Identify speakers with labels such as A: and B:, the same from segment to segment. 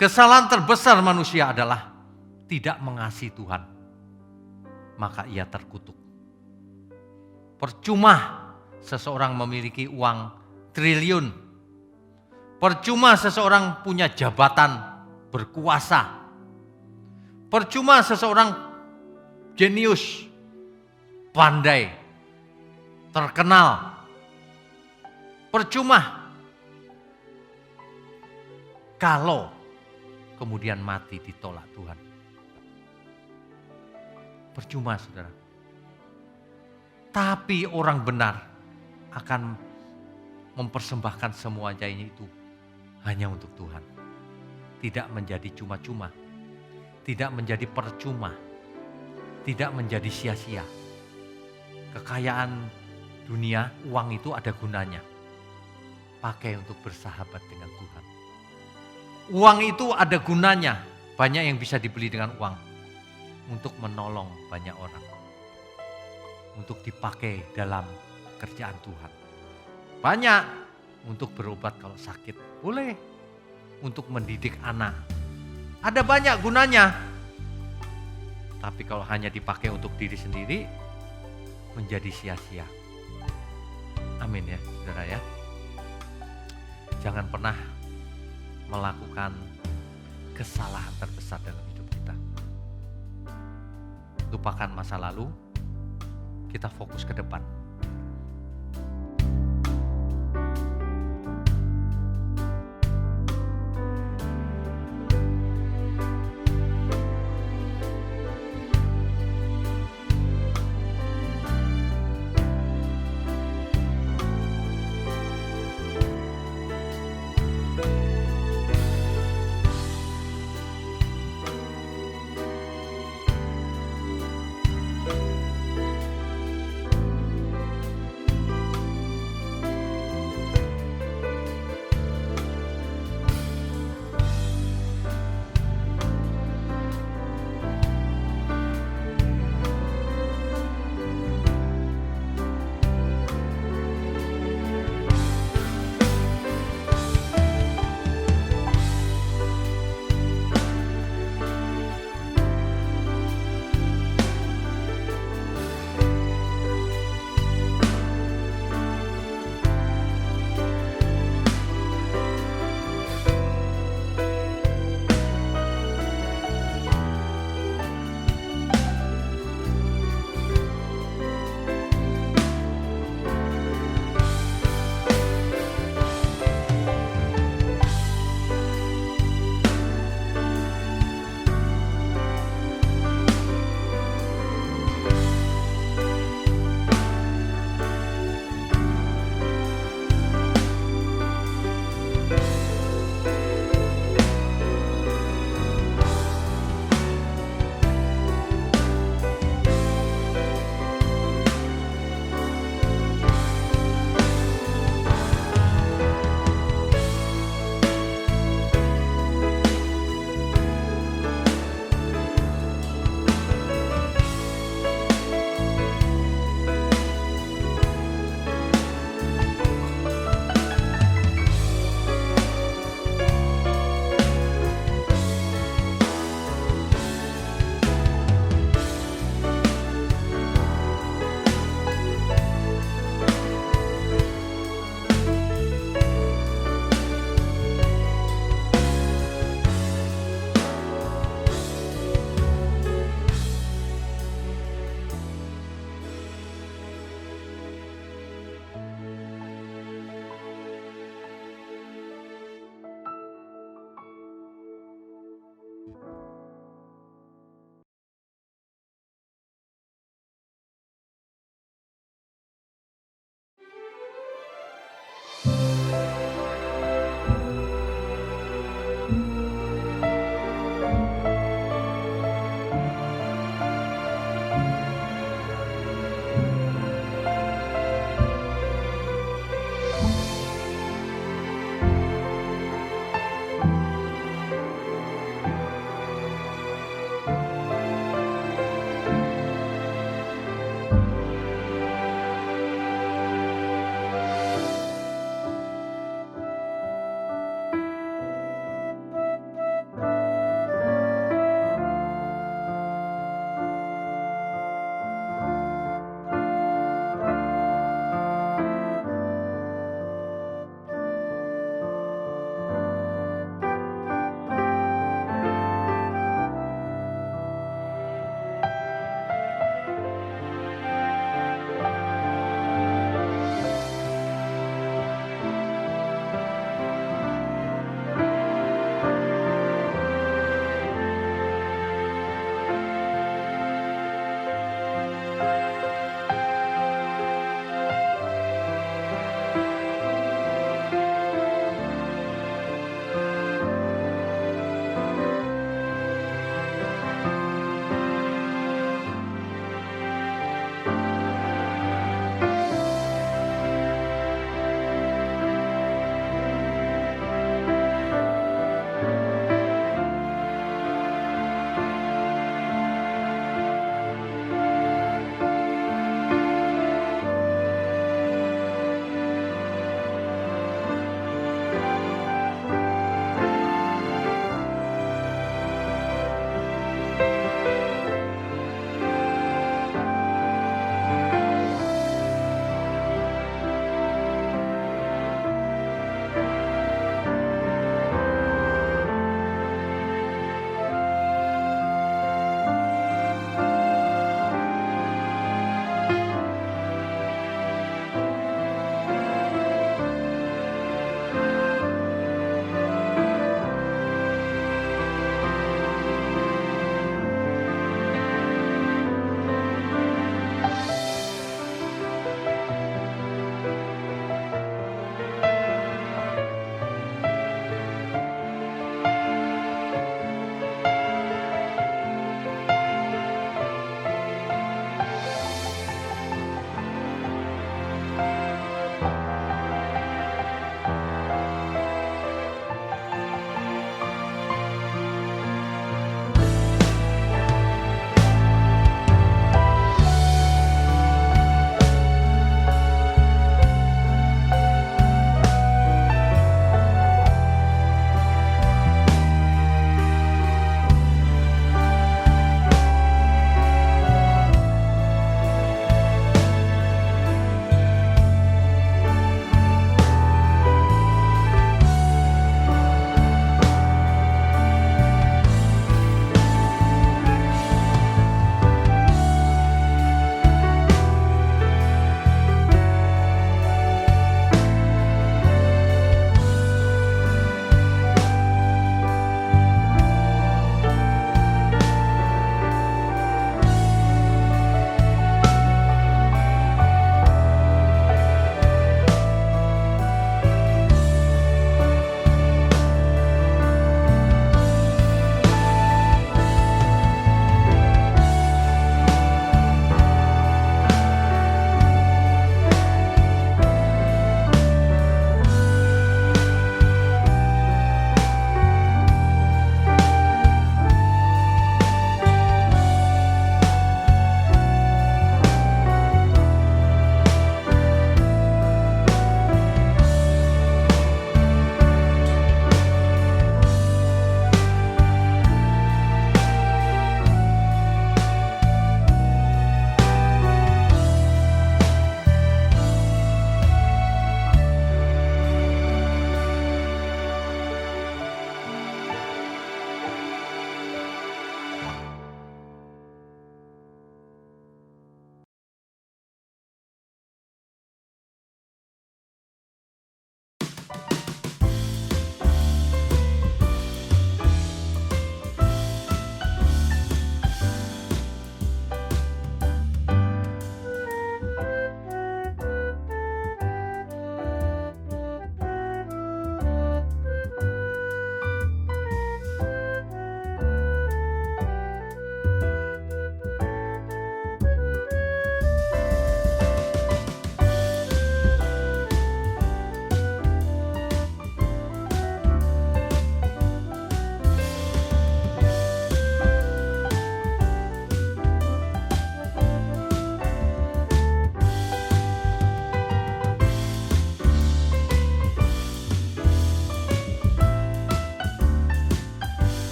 A: Kesalahan terbesar manusia adalah tidak mengasihi Tuhan. Maka ia terkutuk. Percuma seseorang memiliki uang triliun. Percuma seseorang punya jabatan berkuasa. Percuma seseorang jenius, pandai, terkenal. Percuma kalau kemudian mati ditolak Tuhan. Percuma, saudara. Tapi orang benar akan mempersembahkan semuanya itu hanya untuk Tuhan. Tidak menjadi cuma-cuma. Tidak menjadi percuma. Tidak menjadi sia-sia. Kekayaan dunia, uang itu ada gunanya. Pakai untuk bersahabat dengan Tuhan. Uang itu ada gunanya. Banyak yang bisa dibeli dengan uang. Untuk menolong banyak orang. Untuk dipakai dalam kerjaan Tuhan. Banyak untuk berobat kalau sakit. Boleh. Untuk mendidik anak. Ada banyak gunanya. Tapi kalau hanya dipakai untuk diri sendiri, menjadi sia-sia. Amin ya, saudara ya. Jangan pernah melakukan kesalahan terbesar dalam hidup kita. Lupakan masa lalu, kita fokus ke depan.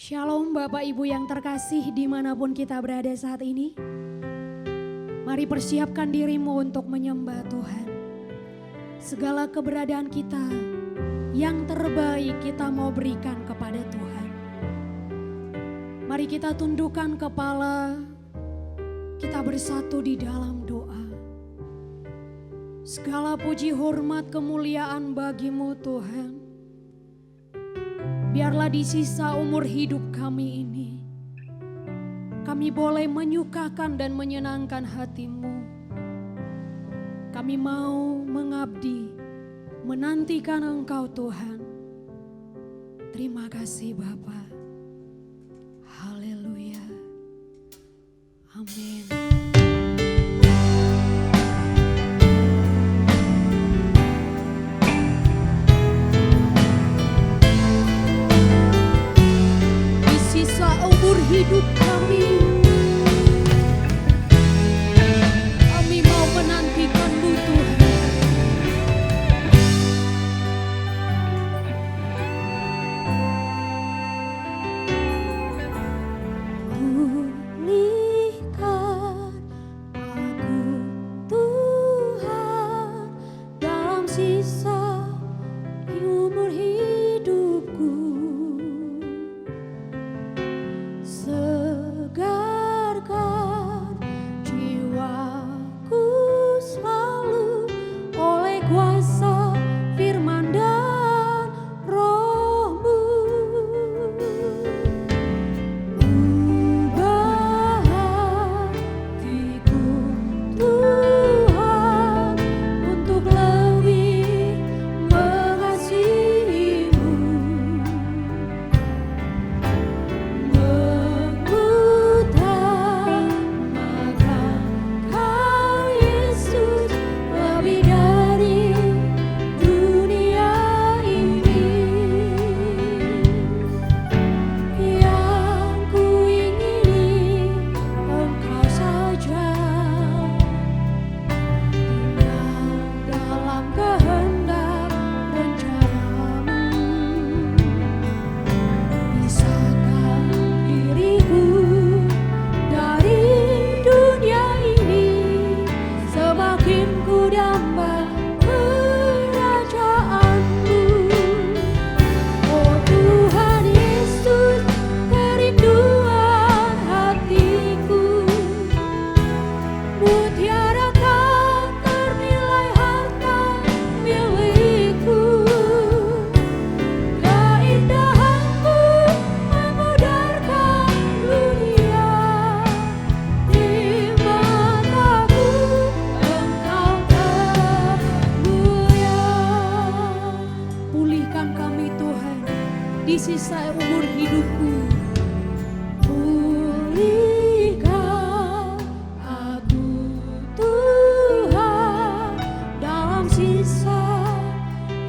B: Shalom Bapak Ibu yang terkasih dimanapun kita berada saat ini. Mari persiapkan dirimu untuk menyembah Tuhan. Segala keberadaan kita yang terbaik kita mau berikan kepada Tuhan. Mari kita tundukkan kepala, kita bersatu di dalam doa. Segala puji hormat kemuliaan bagimu Tuhan. Biarlah di sisa umur hidup kami ini, kami boleh menyukakan dan menyenangkan hati-Mu. Kami mau mengabdi, menantikan Engkau Tuhan. Terima kasih Bapa. Haleluya. Amin. Hidup kami mau menantikan-Mu Tuhan. Pulihkan aku Tuhan dalam sisa umur hidupku. Segarkan jiwaku selalu oleh kuasa firman dan Roh-Mu. Ubah hatiku Tuhan untuk lebih mengasihi-Mu. Di sisa umur hidupku, pulihkan aku Tuhan dalam sisa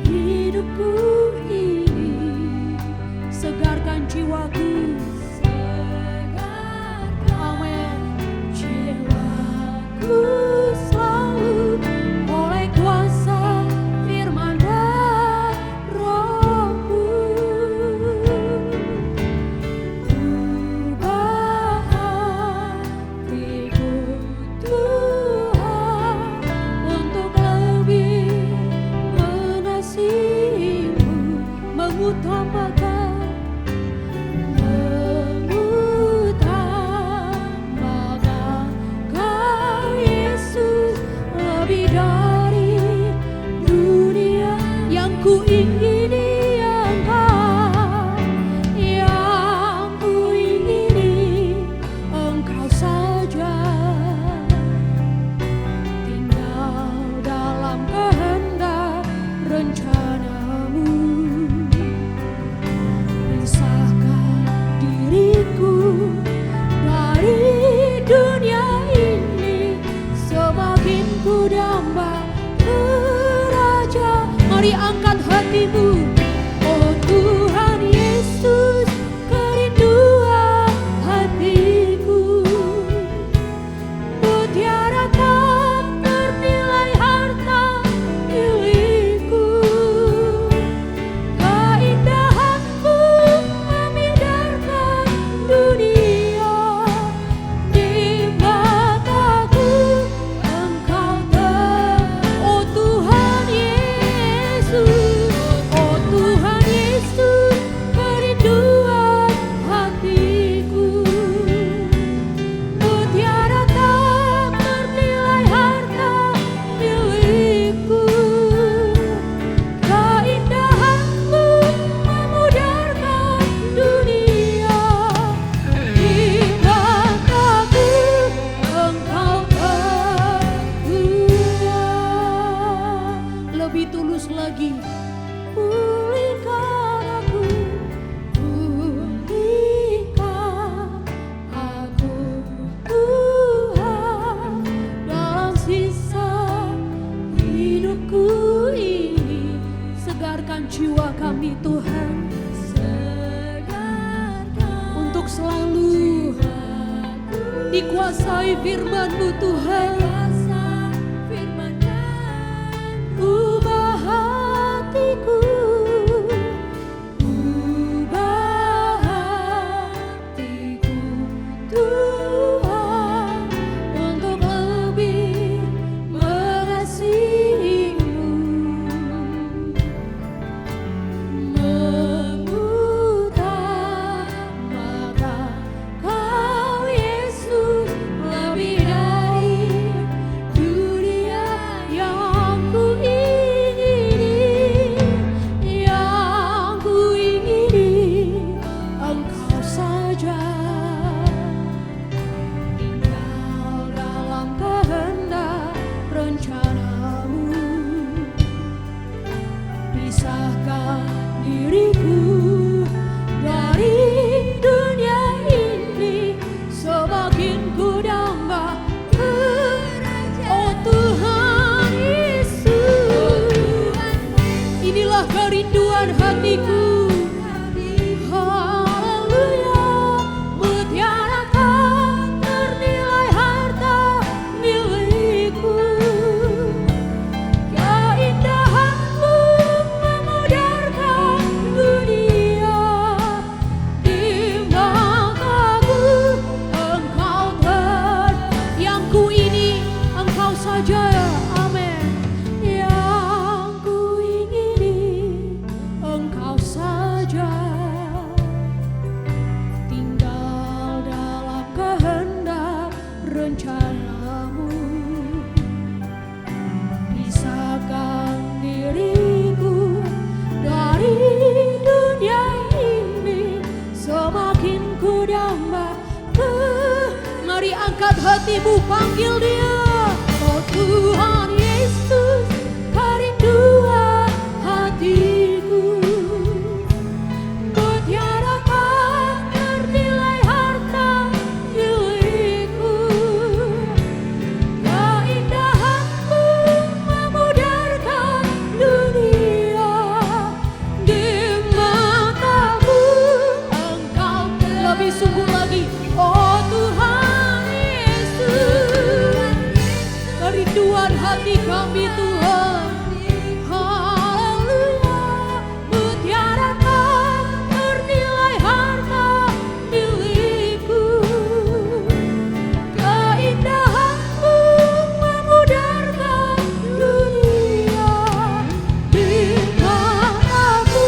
B: hidupku ini. Segarkan jiwaku, amin, jiwaku selalu oleh kuasa firman dan Roh-Mu. Mengutamakan Dikuasai firman-Mu Tuhan. Ubah hatiku, ubah hatiku Tuhan, untuk lebih mengasihi-Mu. Mengutamakan Kau Yesus lebih dari dunia yang ku ingini, yang ku ingini Engkau saja. Tinggal dalam kehendak rencana-Mu, pisahkan diriku dari dunia ini, semakin ku damba oh Tuhan Yesus. Inilah kerinduan hatiku. Haleluya, mutiara tak ternilai harta milikku. Keindahan-Mu memudarkan dunia. Di mataku Engkau yang ku ini Engkau saja. Amin. Yang ku ingini Engkau saja. Tinggal dalam kehendak rencana-Mu, pisahkan diriku dari dunia ini, semakin ku damba mari angkat hatimu, panggil Dia. Oh Tuhan Yesus, kerinduan hatiku. Mutiara tak ternilai harta milikku. Keindahan-Mu memudarkan dunia. Di mataku Engkau lebih sungguh lagi. Oh Tuhan Yesus, kerinduan hati kami Tuhan. Haleluya, mutiara tak ternilai harta milikku. Keindahan-Mu memudarkan dunia. Di mataku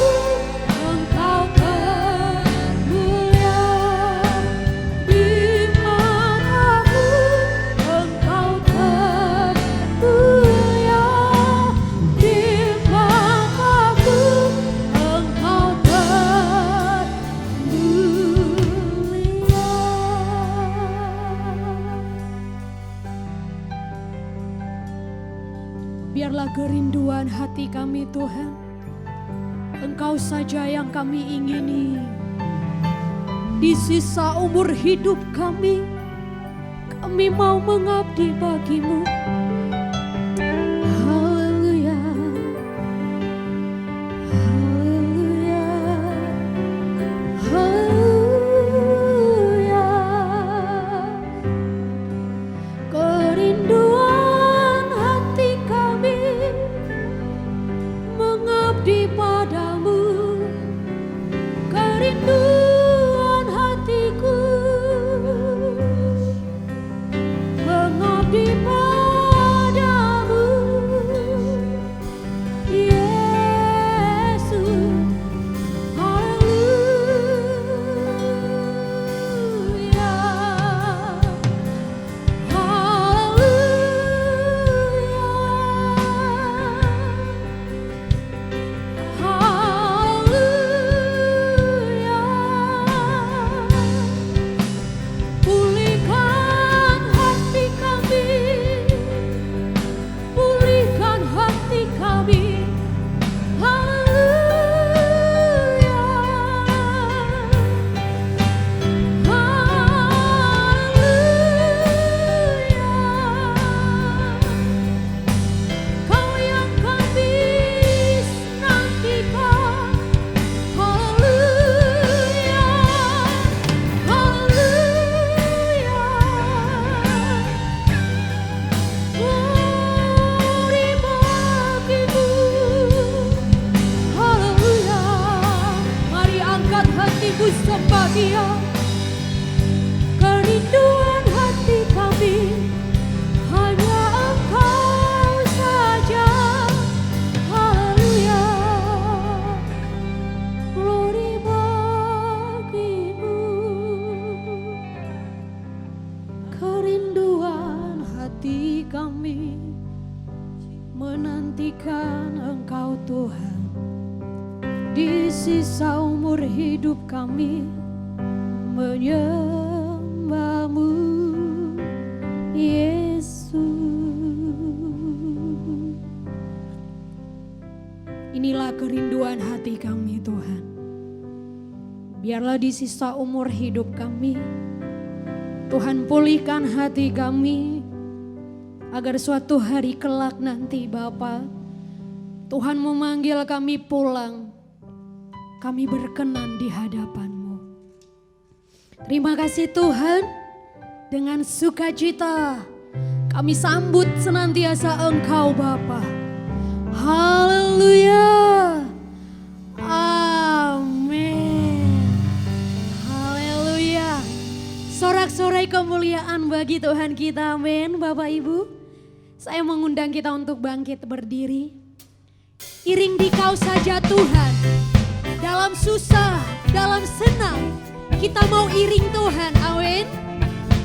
B: Engkau termulia. Di mataku Engkau termulia. Di mataku Engkau termulia. Biarlah kerinduan hati kami Tuhan, Engkau saja yang kami ingini. Di sisa umur hidup kami mau mengabdi bagi-Mu. Haleluya, haleluya, haleluya. Kerinduan hati kami mengabdi padamu. Kerinduan hatiku mengabdi padamu, Yesus. Haleluya, haleluya, haleluya. ku sembah Dia. Kerinduan hati kami hanya Engkau saja. Haleluya, glory bagimu. Kerinduan hati kami menantikan Engkau Tuhan. Di sisa umur hidup kami menyembah-Mu, Yesus. Inilah kerinduan hati kami Tuhan. Biarlah di sisa umur hidup kami, Tuhan pulihkan hati kami, agar suatu hari kelak nanti Bapa, Tuhan memanggil kami pulang, kami berkenan di hadapan-Mu. Terima kasih Tuhan, dengan sukacita kami sambut senantiasa Engkau Bapa. Haleluya, amin. Haleluya. Sorak-sorai kemuliaan bagi Tuhan kita, amin. Bapak Ibu, saya mengundang kita untuk bangkit berdiri. Iring Dikau saja Tuhan. Dalam susah, dalam senang, kita mau iring Tuhan, amin.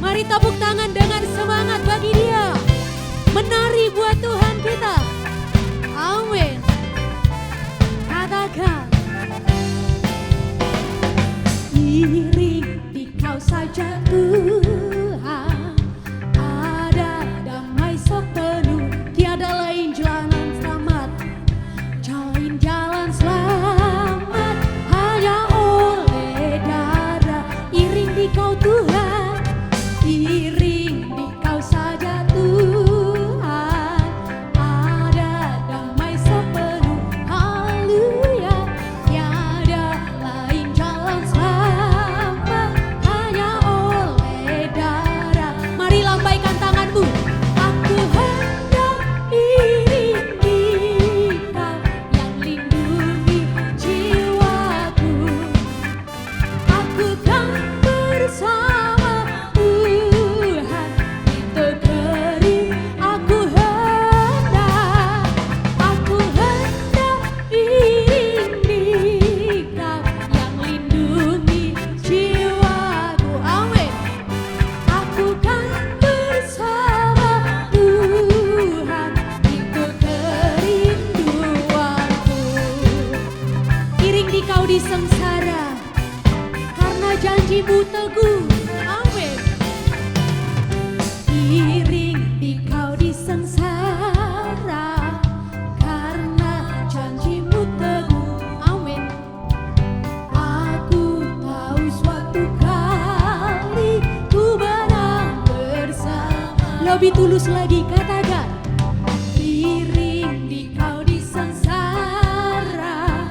B: Mari tepuk tangan dengan semangat bagi Dia. Menari buat Tuhan kita, amin. Katakan, iring Dikau saja Tuhan, ada damai sok penuh, tiada lain jalan selamat, jalan selamat hanya oleh darah. Iring Dikau Tuhan, iring Dikau saja Tuhan, ada damai sepenuh, haleluya, tiada lain jalan selamat hanya oleh darah. Mari lambaikan tanganmu. Aku hendak iring Dikau yang lindungi jiwaku. Aku kan bersama Tuhan di negeri. Aku hendak iring Dikau yang lindungi jiwaku, amin. Aku kan bersama Tuhan, itu kerinduanku. Iring Dikau di sengsara, karena janji-Mu teguh, amin. Iring Dikau di sengsara, karena janji-Mu teguh, amin. Aku tahu suatu kali ku menang bersama. Lebih tulus lagi katakan, iring Dikau di sengsara,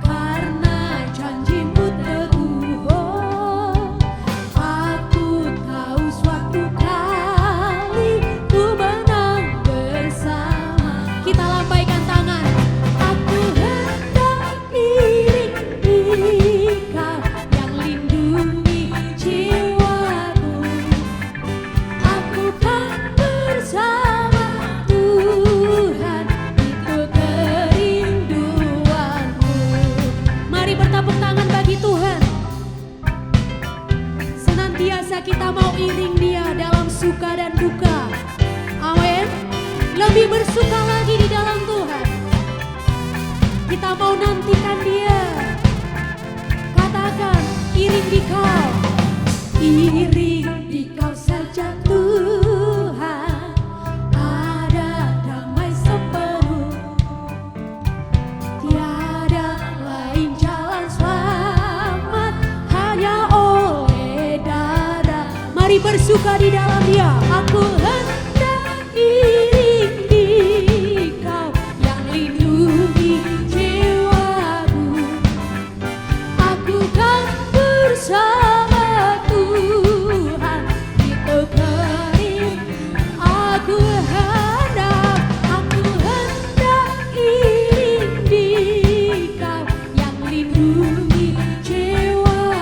B: karena janji-Mu teguh. Oh, aku tahu suatu kali ku menang bersama. Kita lambaikan tangan. Aku hendak iring Dikau yang lindungi jiwaku. Aku kan bersama Tuhan, itu kerinduanku. Mari bertepuk tangan bagi Tuhan. Senantiasa kita mau iring Dia dalam suka dan duka, amin. Lebih bersuka lagi di dalam Tuhan. Kita mau nantikan Dia. Katakan, iring Dikau, iring Dikau saja Tuhan, ada damai sepenuh, tiada lain jalan selamat hanya oleh darah. Mari bersuka di dalam Dia. Aku hendak iring Dikau yang lindungi jiwaku. Aku kan bersama Tuhan, itu kering. Aku hendak iring Dikau yang lindungi jiwaku.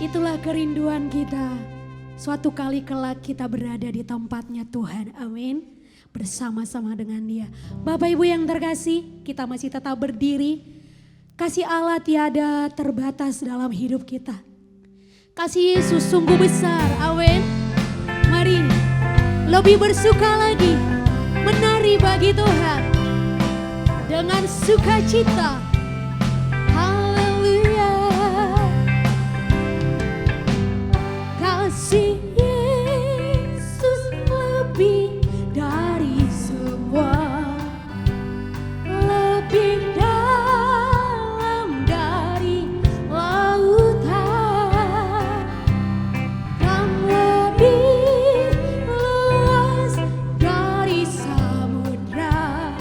B: Itulah kerinduan kita. Suatu kali kelak kita berada di tempatnya Tuhan. Amin. Bersama-sama dengan Dia. Bapak Ibu yang terkasih, kita masih tetap berdiri. Kasih Allah tiada terbatas dalam hidup kita. Kasih Yesus sungguh besar. Amin. Mari lebih bersuka lagi menari bagi Tuhan dengan sukacita. Haleluya. Kasih Yesus lebih dari semua, lebih dalam dari lautan, dan lebih luas dari samudra.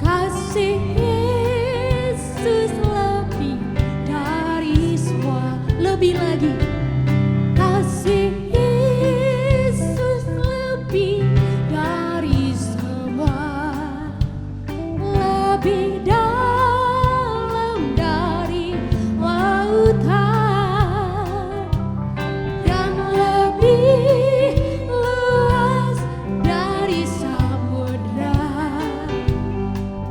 B: Kasih Yesus lebih dari semua, lebih lagi. Kasih Yesus lebih dari semua, lebih dalam dari lautan, dan lebih luas dari samudra.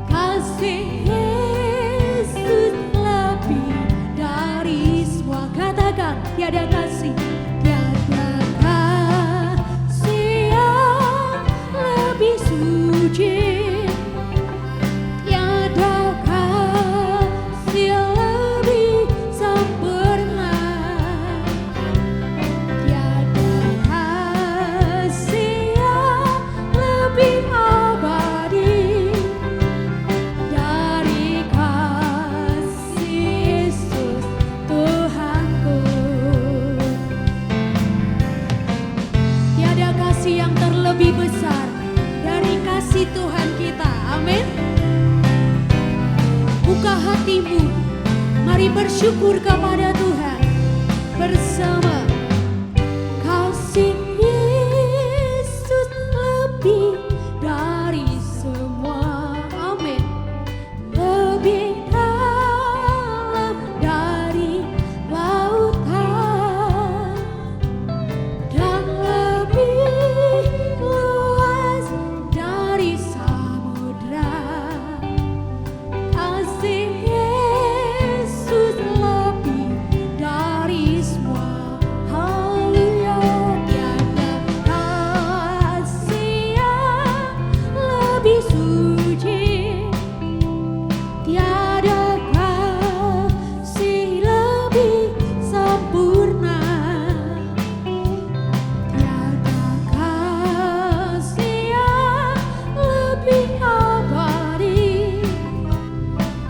B: Kasih Yesus lebih dari semua. Katakan, tiada kasih, tiada kasih yang lebih suci, tiada kasih lebih sempurna, tiada kasih yang lebih abadi dari kasih Yesus Tuhanku. Tiada kasih yang terlebih besar dari kasih Tuhan kita. Amin. Buka hatimu, mari bersyukur kepada Tuhan bersama. Kasih Yesus lebih dari semua. Amin. Lebih dalam dari lautan, dan lebih luas dari samudra. Kasih Yesus lebih dari semua. Haleluya. Tiada kasih yang lebih suci, tiada kasih lebih sempurna, tiada kasih yang lebih abadi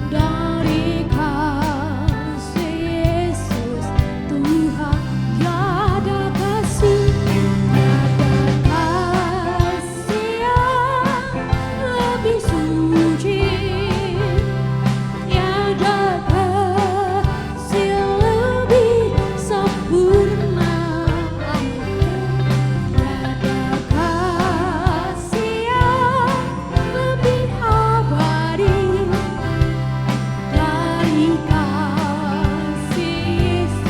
B: dari kasih Yesus Tuhan. Tiada kasih, tiada kasih yang lebih suci, tiada kasih lebih sempurna, tiada kasih yang lebih abadi dari kasih Yesus.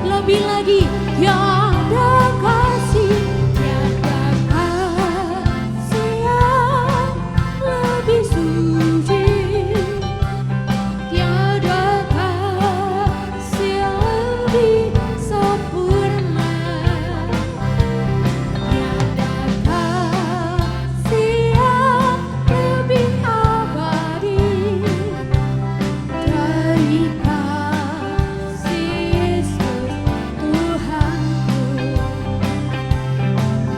B: Lebih lagi, tiada kasih, tiada kasih yang lebih suci, tiada kasih lebih sempurna, tiada kasih yang lebih abadi dari kasih Yesus Tuhanku.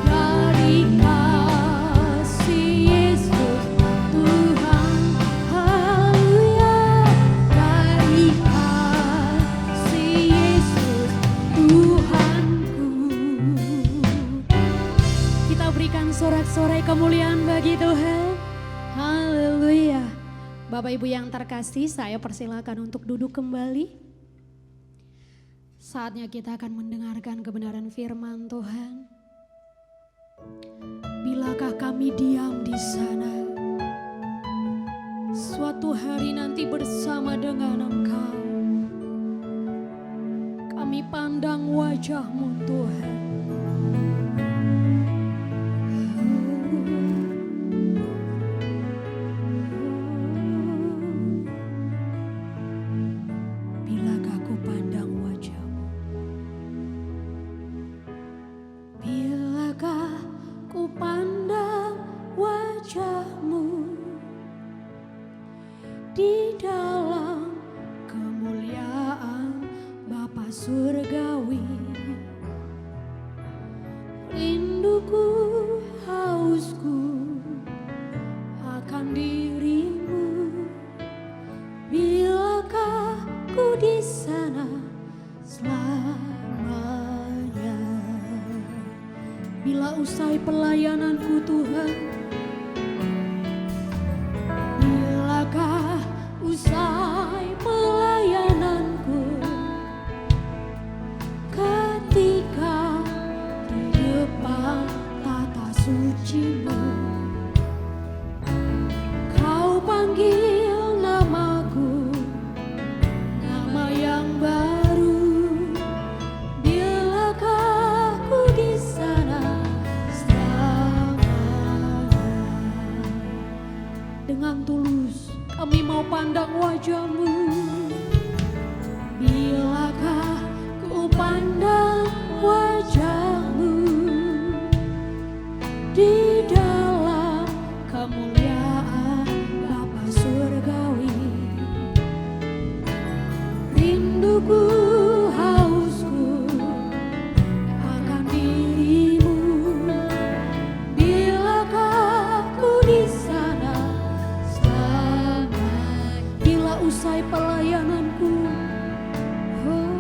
B: Dari kasih Yesus Tuhan. Haleluya. Dari kasih Yesus Tuhanku. Kita berikan sorak-sorai kemuliaan bagi Tuhan. Haleluya. Bapak Ibu yang terkasih, saya persilakan untuk duduk kembali. Saatnya kita akan mendengarkan kebenaran firman Tuhan. Bilakah kami diam di sana, suatu hari nanti bersama dengan Engkau, kami pandang wajah-Mu Tuhan. Bilakah ku pandang wajah-Mu, bilakah ku pandang wajah-Mu di dalam kemuliaan Bapa surgawi, rinduku, hausku akan diri-Mu. Bilakah ku di sana selamanya? Bila usai pelayananku Tuhan, bilakah usai pelayananku, ketika di depan tata suci-Mu Kau panggil namaku, nama yang baru. Bilakah ku di sana selamanya? Dengan tulus kami mau pandang wajah-Mu. Bilakah ku pandang wajah-Mu di dalam kemuliaan Bapa surgawi, rinduku, hausku akan diri-Mu. Bilakah ku di sana selamanya? Bila usai pelayananku, oh,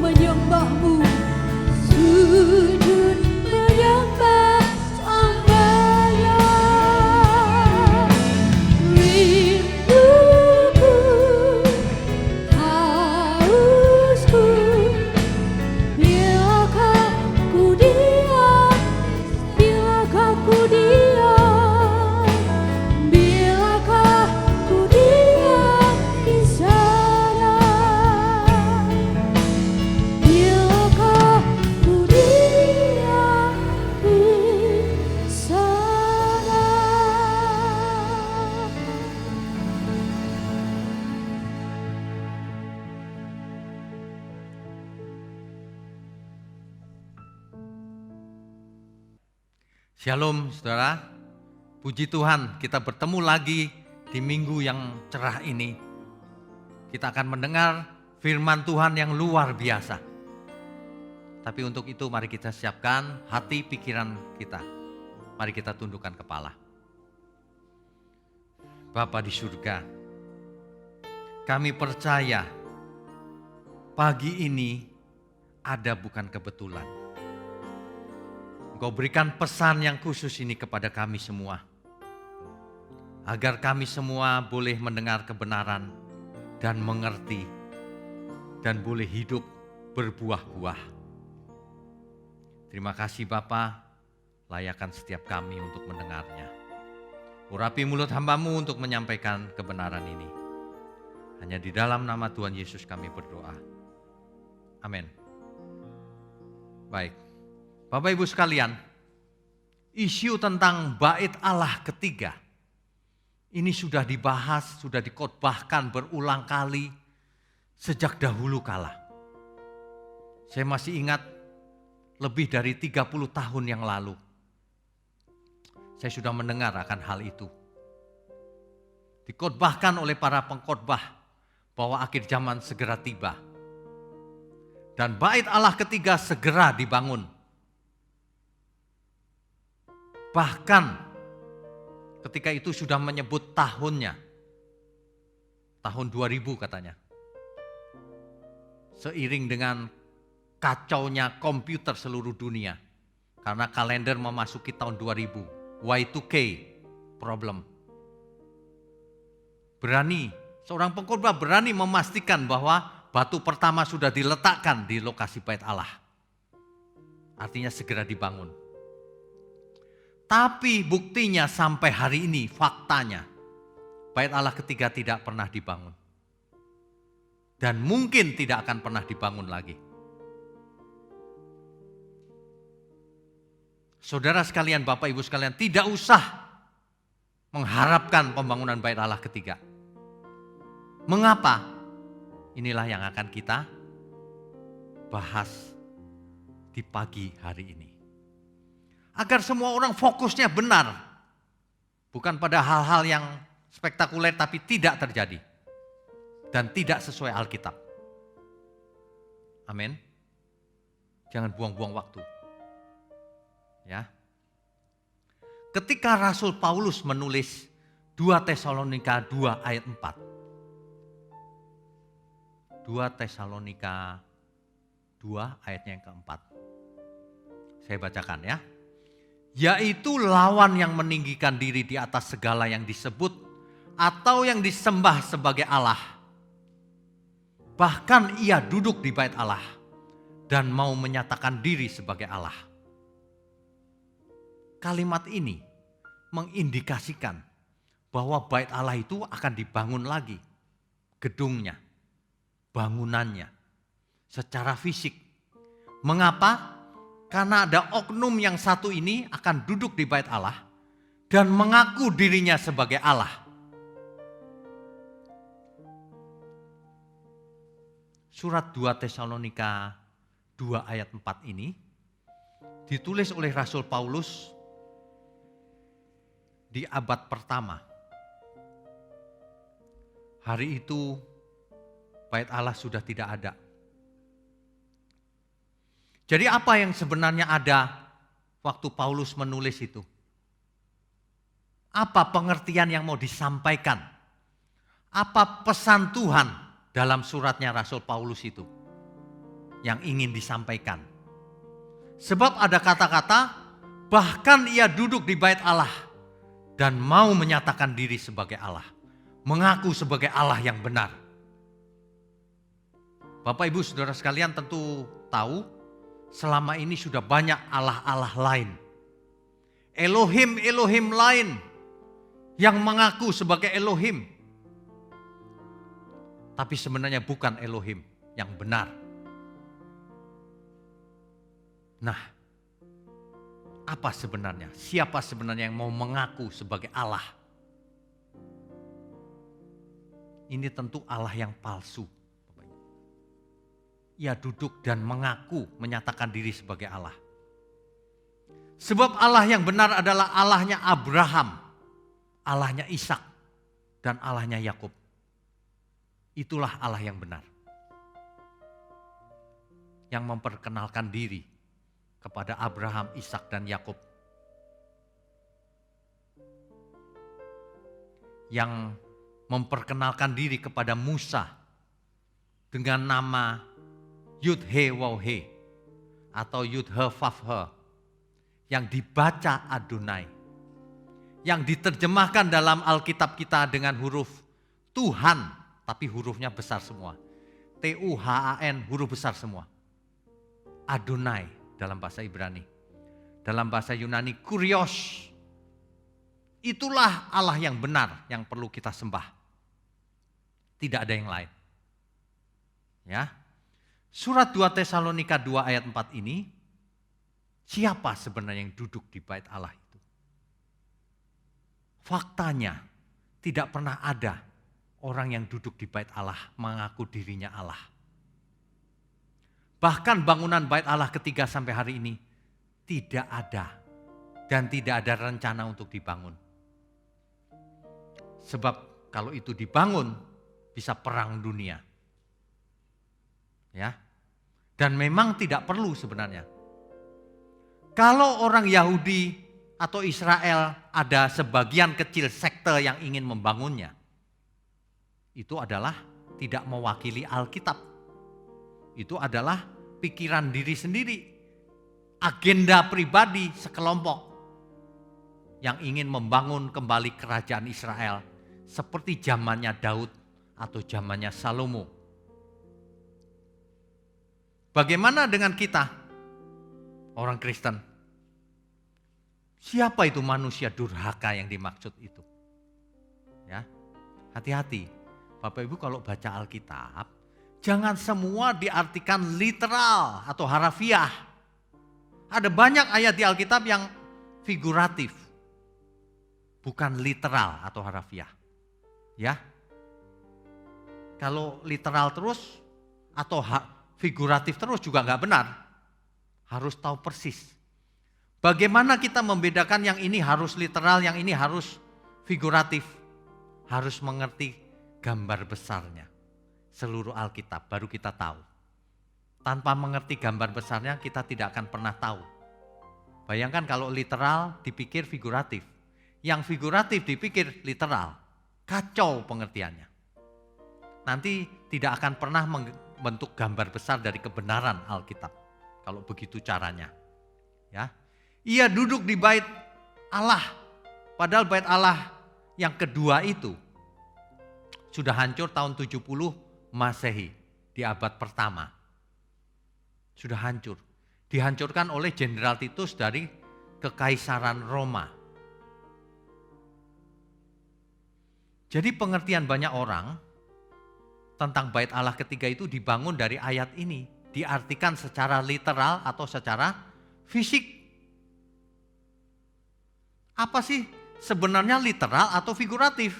B: menyembahmu, sujud menyembah sambanya. Rinduku, hausku, bilakah ku diam, bilakah ku diam, bilakah ku diam di sana, bilakah ku diam di sana.
A: Shalom saudara, puji Tuhan kita bertemu lagi di minggu yang cerah ini. Kita akan mendengar firman Tuhan yang luar biasa. Tapi untuk itu mari kita siapkan hati pikiran kita. Mari kita tundukkan kepala. Bapa di surga, kami percaya pagi ini ada bukan kebetulan. Engkau berikan pesan yang khusus ini kepada kami semua. Agar kami semua boleh mendengar kebenaran dan mengerti. Dan boleh hidup berbuah-buah. Terima kasih Bapa, layakan setiap kami untuk mendengarnya. Urapi mulut hamba-Mu untuk menyampaikan kebenaran ini. Hanya di dalam nama Tuhan Yesus kami berdoa. Amin. Baik. Bapak Ibu sekalian, isu tentang bait Allah ketiga ini sudah dibahas, sudah dikhotbahkan berulang kali sejak dahulu kala. Saya masih ingat lebih dari 30 tahun yang lalu. Saya sudah mendengar akan hal itu. Dikhotbahkan oleh para pengkhotbah bahwa akhir zaman segera tiba. Dan bait Allah ketiga segera dibangun. Bahkan ketika itu sudah menyebut tahunnya. Tahun 2000 katanya. Seiring dengan kacaunya komputer seluruh dunia. Karena kalender memasuki tahun 2000. Y2K problem. Berani, seorang pengkhotbah berani memastikan bahwa batu pertama sudah diletakkan di lokasi bait Allah. Artinya segera dibangun. Tapi buktinya sampai hari ini, faktanya, bait Allah ketiga tidak pernah dibangun. Dan mungkin tidak akan pernah dibangun lagi. Saudara sekalian, Bapak Ibu sekalian, tidak usah mengharapkan pembangunan bait Allah ketiga. Mengapa? Inilah yang akan kita bahas di pagi hari ini. Agar semua orang fokusnya benar. Bukan pada hal-hal yang spektakuler tapi tidak terjadi. Dan tidak sesuai Alkitab. Amin. Jangan buang-buang waktu. Ya. Ketika Rasul Paulus menulis 2 Tesalonika 2 ayat 4. 2 Tesalonika 2 ayatnya yang keempat. Saya bacakan ya. Yaitu lawan yang meninggikan diri di atas segala yang disebut atau yang disembah sebagai Allah. Bahkan ia duduk di bait Allah dan mau menyatakan diri sebagai Allah. Kalimat ini mengindikasikan bahwa bait Allah itu akan dibangun lagi. Gedungnya, bangunannya, secara fisik. Mengapa? Karena ada oknum yang satu ini akan duduk di bait Allah dan mengaku dirinya sebagai Allah. Surat 2 Tesalonika 2 ayat 4 ini ditulis oleh Rasul Paulus di abad pertama. Hari itu bait Allah sudah tidak ada. Jadi apa yang sebenarnya ada waktu Paulus menulis itu? Apa pengertian yang mau disampaikan? Apa pesan Tuhan dalam suratnya Rasul Paulus itu? yang ingin disampaikan. Sebab ada kata-kata, bahkan ia duduk di bait Allah dan mau menyatakan diri sebagai Allah, mengaku sebagai Allah yang benar. Bapak Ibu Saudara sekalian tentu tahu, selama ini sudah banyak Allah-Allah lain. Elohim-Elohim lain yang mengaku sebagai Elohim. Tapi sebenarnya bukan Elohim yang benar. Nah, apa sebenarnya? Siapa sebenarnya yang mau mengaku sebagai Allah? Ini tentu Allah yang palsu. Ia duduk dan mengaku, menyatakan diri sebagai Allah. Sebab Allah yang benar adalah Allahnya Abraham, Allahnya Ishak, dan Allahnya Yakub. Itulah Allah yang benar. Yang memperkenalkan diri kepada Abraham, Ishak, dan Yakub. Yang memperkenalkan diri kepada Musa dengan nama Yud-He-Waw-He atau Yud-He-Vav-He yang dibaca Adonai, yang diterjemahkan dalam Alkitab kita dengan huruf Tuhan, tapi hurufnya besar semua. T-U-H-A-N, huruf besar semua. Adonai dalam bahasa Ibrani. Dalam bahasa Yunani, Kurios. Itulah Allah yang benar yang perlu kita sembah. Tidak ada yang lain. Ya. Surat 2 Tesalonika 2 ayat 4 ini, siapa sebenarnya yang duduk di bait Allah itu? Faktanya, tidak pernah ada orang yang duduk di bait Allah mengaku dirinya Allah. Bahkan bangunan bait Allah ketiga sampai hari ini tidak ada dan tidak ada rencana untuk dibangun. Sebab kalau itu dibangun bisa perang dunia. Ya. Dan memang tidak perlu sebenarnya. Kalau orang Yahudi atau Israel ada sebagian kecil sekte yang ingin membangunnya, itu adalah tidak mewakili Alkitab. Itu adalah pikiran diri sendiri, agenda pribadi sekelompok yang ingin membangun kembali kerajaan Israel seperti zamannya Daud atau zamannya Salomo. Bagaimana dengan kita, orang Kristen? Siapa itu manusia durhaka yang dimaksud itu? Ya, hati-hati. Bapak Ibu kalau baca Alkitab, jangan semua diartikan literal atau harafiah. Ada banyak ayat di Alkitab yang figuratif, bukan literal atau harafiah. Ya, kalau literal terus atau figuratif terus juga nggak benar. Harus tahu persis. Bagaimana kita membedakan yang ini harus literal, yang ini harus figuratif. Harus mengerti gambar besarnya. Seluruh Alkitab baru kita tahu. Tanpa mengerti gambar besarnya kita tidak akan pernah tahu. Bayangkan kalau literal dipikir figuratif. Yang figuratif dipikir literal. Kacau pengertiannya. Nanti tidak akan pernah bentuk gambar besar dari kebenaran Alkitab. Kalau begitu caranya. Ya. Ia duduk di bait Allah. Padahal bait Allah yang kedua itu sudah hancur tahun 70 Masehi di abad pertama. Sudah hancur. Dihancurkan oleh Jenderal Titus dari Kekaisaran Roma. Jadi pengertian banyak orang tentang bait Allah ketiga itu dibangun dari ayat ini. Diartikan secara literal atau secara fisik. Apa sih sebenarnya literal atau figuratif?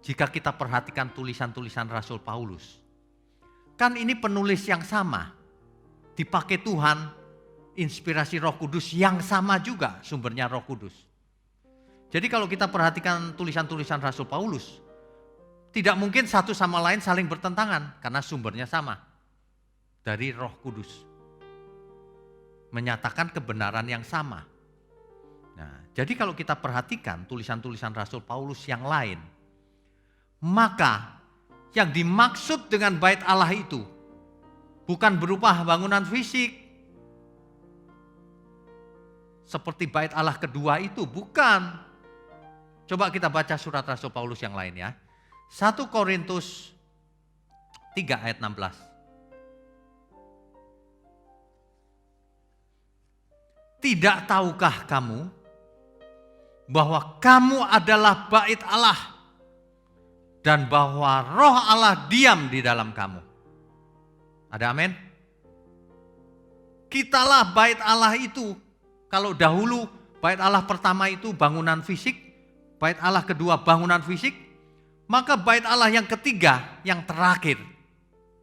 A: Jika kita perhatikan tulisan-tulisan Rasul Paulus. Kan ini penulis yang sama. Dipakai Tuhan, inspirasi Roh Kudus yang sama juga sumbernya Roh Kudus. Jadi kalau kita perhatikan tulisan-tulisan Rasul Paulus, tidak mungkin satu sama lain saling bertentangan karena sumbernya sama. Dari Roh Kudus. Menyatakan kebenaran yang sama. Nah, jadi kalau kita perhatikan tulisan-tulisan Rasul Paulus yang lain, maka yang dimaksud dengan bait Allah itu Bukan berupa bangunan fisik. Seperti bait Allah kedua itu, bukan. Coba kita baca surat Rasul Paulus yang lain ya. 1 Korintus 3 ayat 16. Tidak tahukah kamu bahwa kamu adalah bait Allah dan bahwa roh Allah diam di dalam kamu? Ada amin? Kitalah bait Allah itu. Kalau dahulu bait Allah pertama itu bangunan fisik, bait Allah kedua bangunan fisik, maka bait Allah yang ketiga, yang terakhir,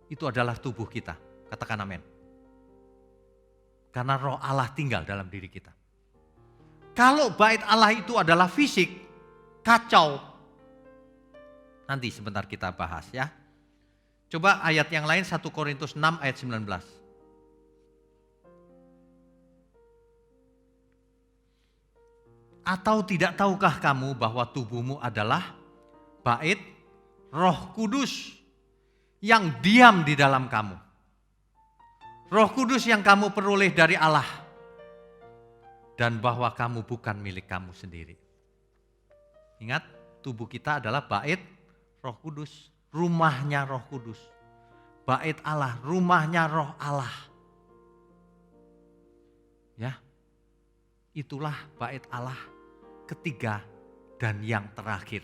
A: itu adalah tubuh kita. Katakan amin. Karena roh Allah tinggal dalam diri kita. Kalau bait Allah itu adalah fisik, kacau. Nanti sebentar kita bahas ya. Coba ayat yang lain 1 Korintus 6 ayat 19. Atau tidak tahukah kamu bahwa tubuhmu adalah bait Roh Kudus yang diam di dalam kamu? Roh Kudus yang kamu peroleh dari Allah, dan bahwa kamu bukan milik kamu sendiri. Ingat, tubuh kita adalah bait Roh Kudus, rumahnya Roh Kudus. Bait Allah, rumahnya Roh Allah. Ya, itulah bait Allah ketiga dan yang terakhir.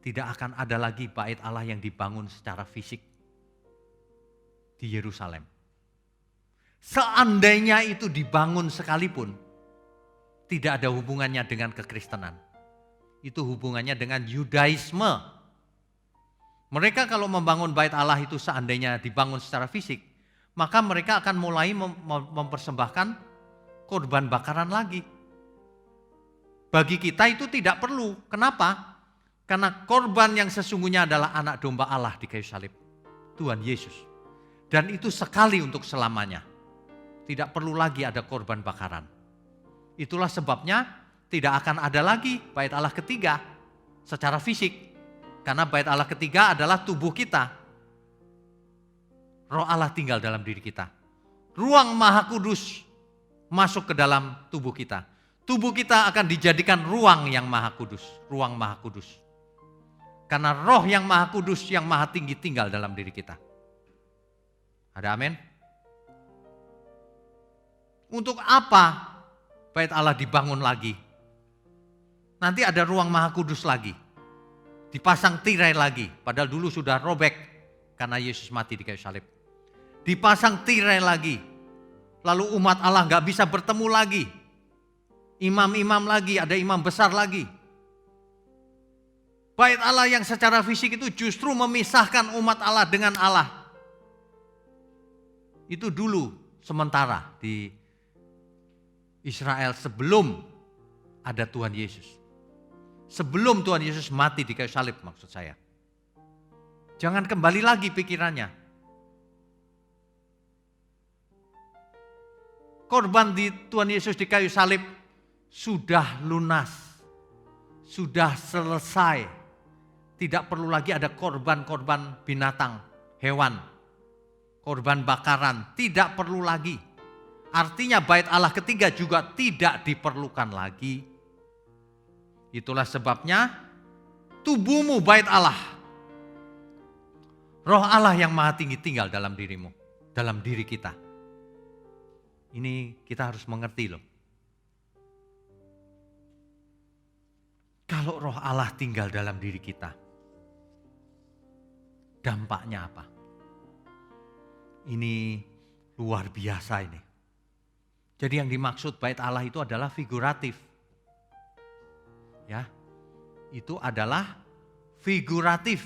A: Tidak akan ada lagi bait Allah yang dibangun secara fisik di Yerusalem. Seandainya itu dibangun sekalipun, tidak ada hubungannya dengan kekristenan. Itu hubungannya dengan Yudaisme. Mereka kalau membangun bait Allah itu seandainya dibangun secara fisik, maka mereka akan mulai mempersembahkan korban bakaran lagi. Bagi kita itu tidak perlu. Kenapa? Karena korban yang sesungguhnya adalah anak domba Allah di kayu salib, Tuhan Yesus. Dan itu sekali untuk selamanya. Tidak perlu lagi ada korban bakaran. Itulah sebabnya tidak akan ada lagi bait Allah ketiga secara fisik. Karena bait Allah ketiga adalah tubuh kita. Roh Allah tinggal dalam diri kita. Ruang Maha Kudus masuk ke dalam tubuh kita. Tubuh kita akan dijadikan ruang yang Maha Kudus. Ruang Maha Kudus. Karena roh yang Maha Kudus, yang Maha Tinggi tinggal dalam diri kita. Ada amin? Untuk apa bait Allah dibangun lagi? Nanti ada ruang Maha Kudus lagi. Dipasang tirai lagi. Padahal dulu sudah robek karena Yesus mati di kayu salib. Dipasang tirai lagi. Lalu umat Allah gak bisa bertemu lagi. Imam-imam lagi, ada imam besar lagi. Bait Allah yang secara fisik itu justru memisahkan umat Allah dengan Allah. Itu dulu sementara di Israel sebelum ada Tuhan Yesus. Sebelum Tuhan Yesus mati di kayu salib maksud saya. Jangan kembali lagi pikirannya. Korban di Tuhan Yesus di kayu salib sudah lunas. Sudah selesai. Tidak perlu lagi ada korban-korban binatang, hewan. Korban bakaran, tidak perlu lagi. Artinya bait Allah ketiga juga tidak diperlukan lagi. Itulah sebabnya tubuhmu bait Allah. Roh Allah yang Maha Tinggi tinggal dalam dirimu, dalam diri kita. Ini kita harus mengerti loh. Kalau roh Allah tinggal dalam diri kita, dampaknya apa? Ini luar biasa ini. Jadi yang dimaksud bait Allah itu adalah figuratif. Ya. Itu adalah figuratif.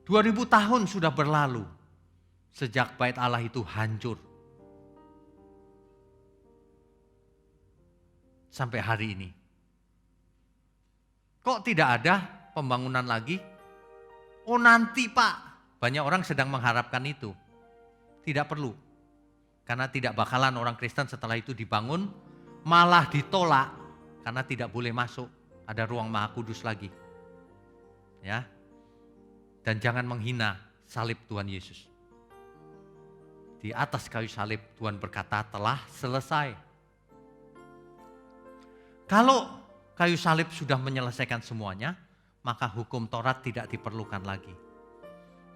A: 2000 tahun sudah berlalu sejak bait Allah itu hancur. Sampai hari ini. Kok tidak ada pembangunan lagi? Oh nanti Pak, banyak orang sedang mengharapkan itu. Tidak perlu. Karena tidak bakalan orang Kristen setelah itu dibangun, malah ditolak karena tidak boleh masuk. Ada ruang Maha Kudus lagi. Ya. Dan jangan menghina salib Tuhan Yesus. Di atas kayu salib Tuhan berkata telah selesai. Kalau kayu salib sudah menyelesaikan semuanya, maka hukum Taurat tidak diperlukan lagi.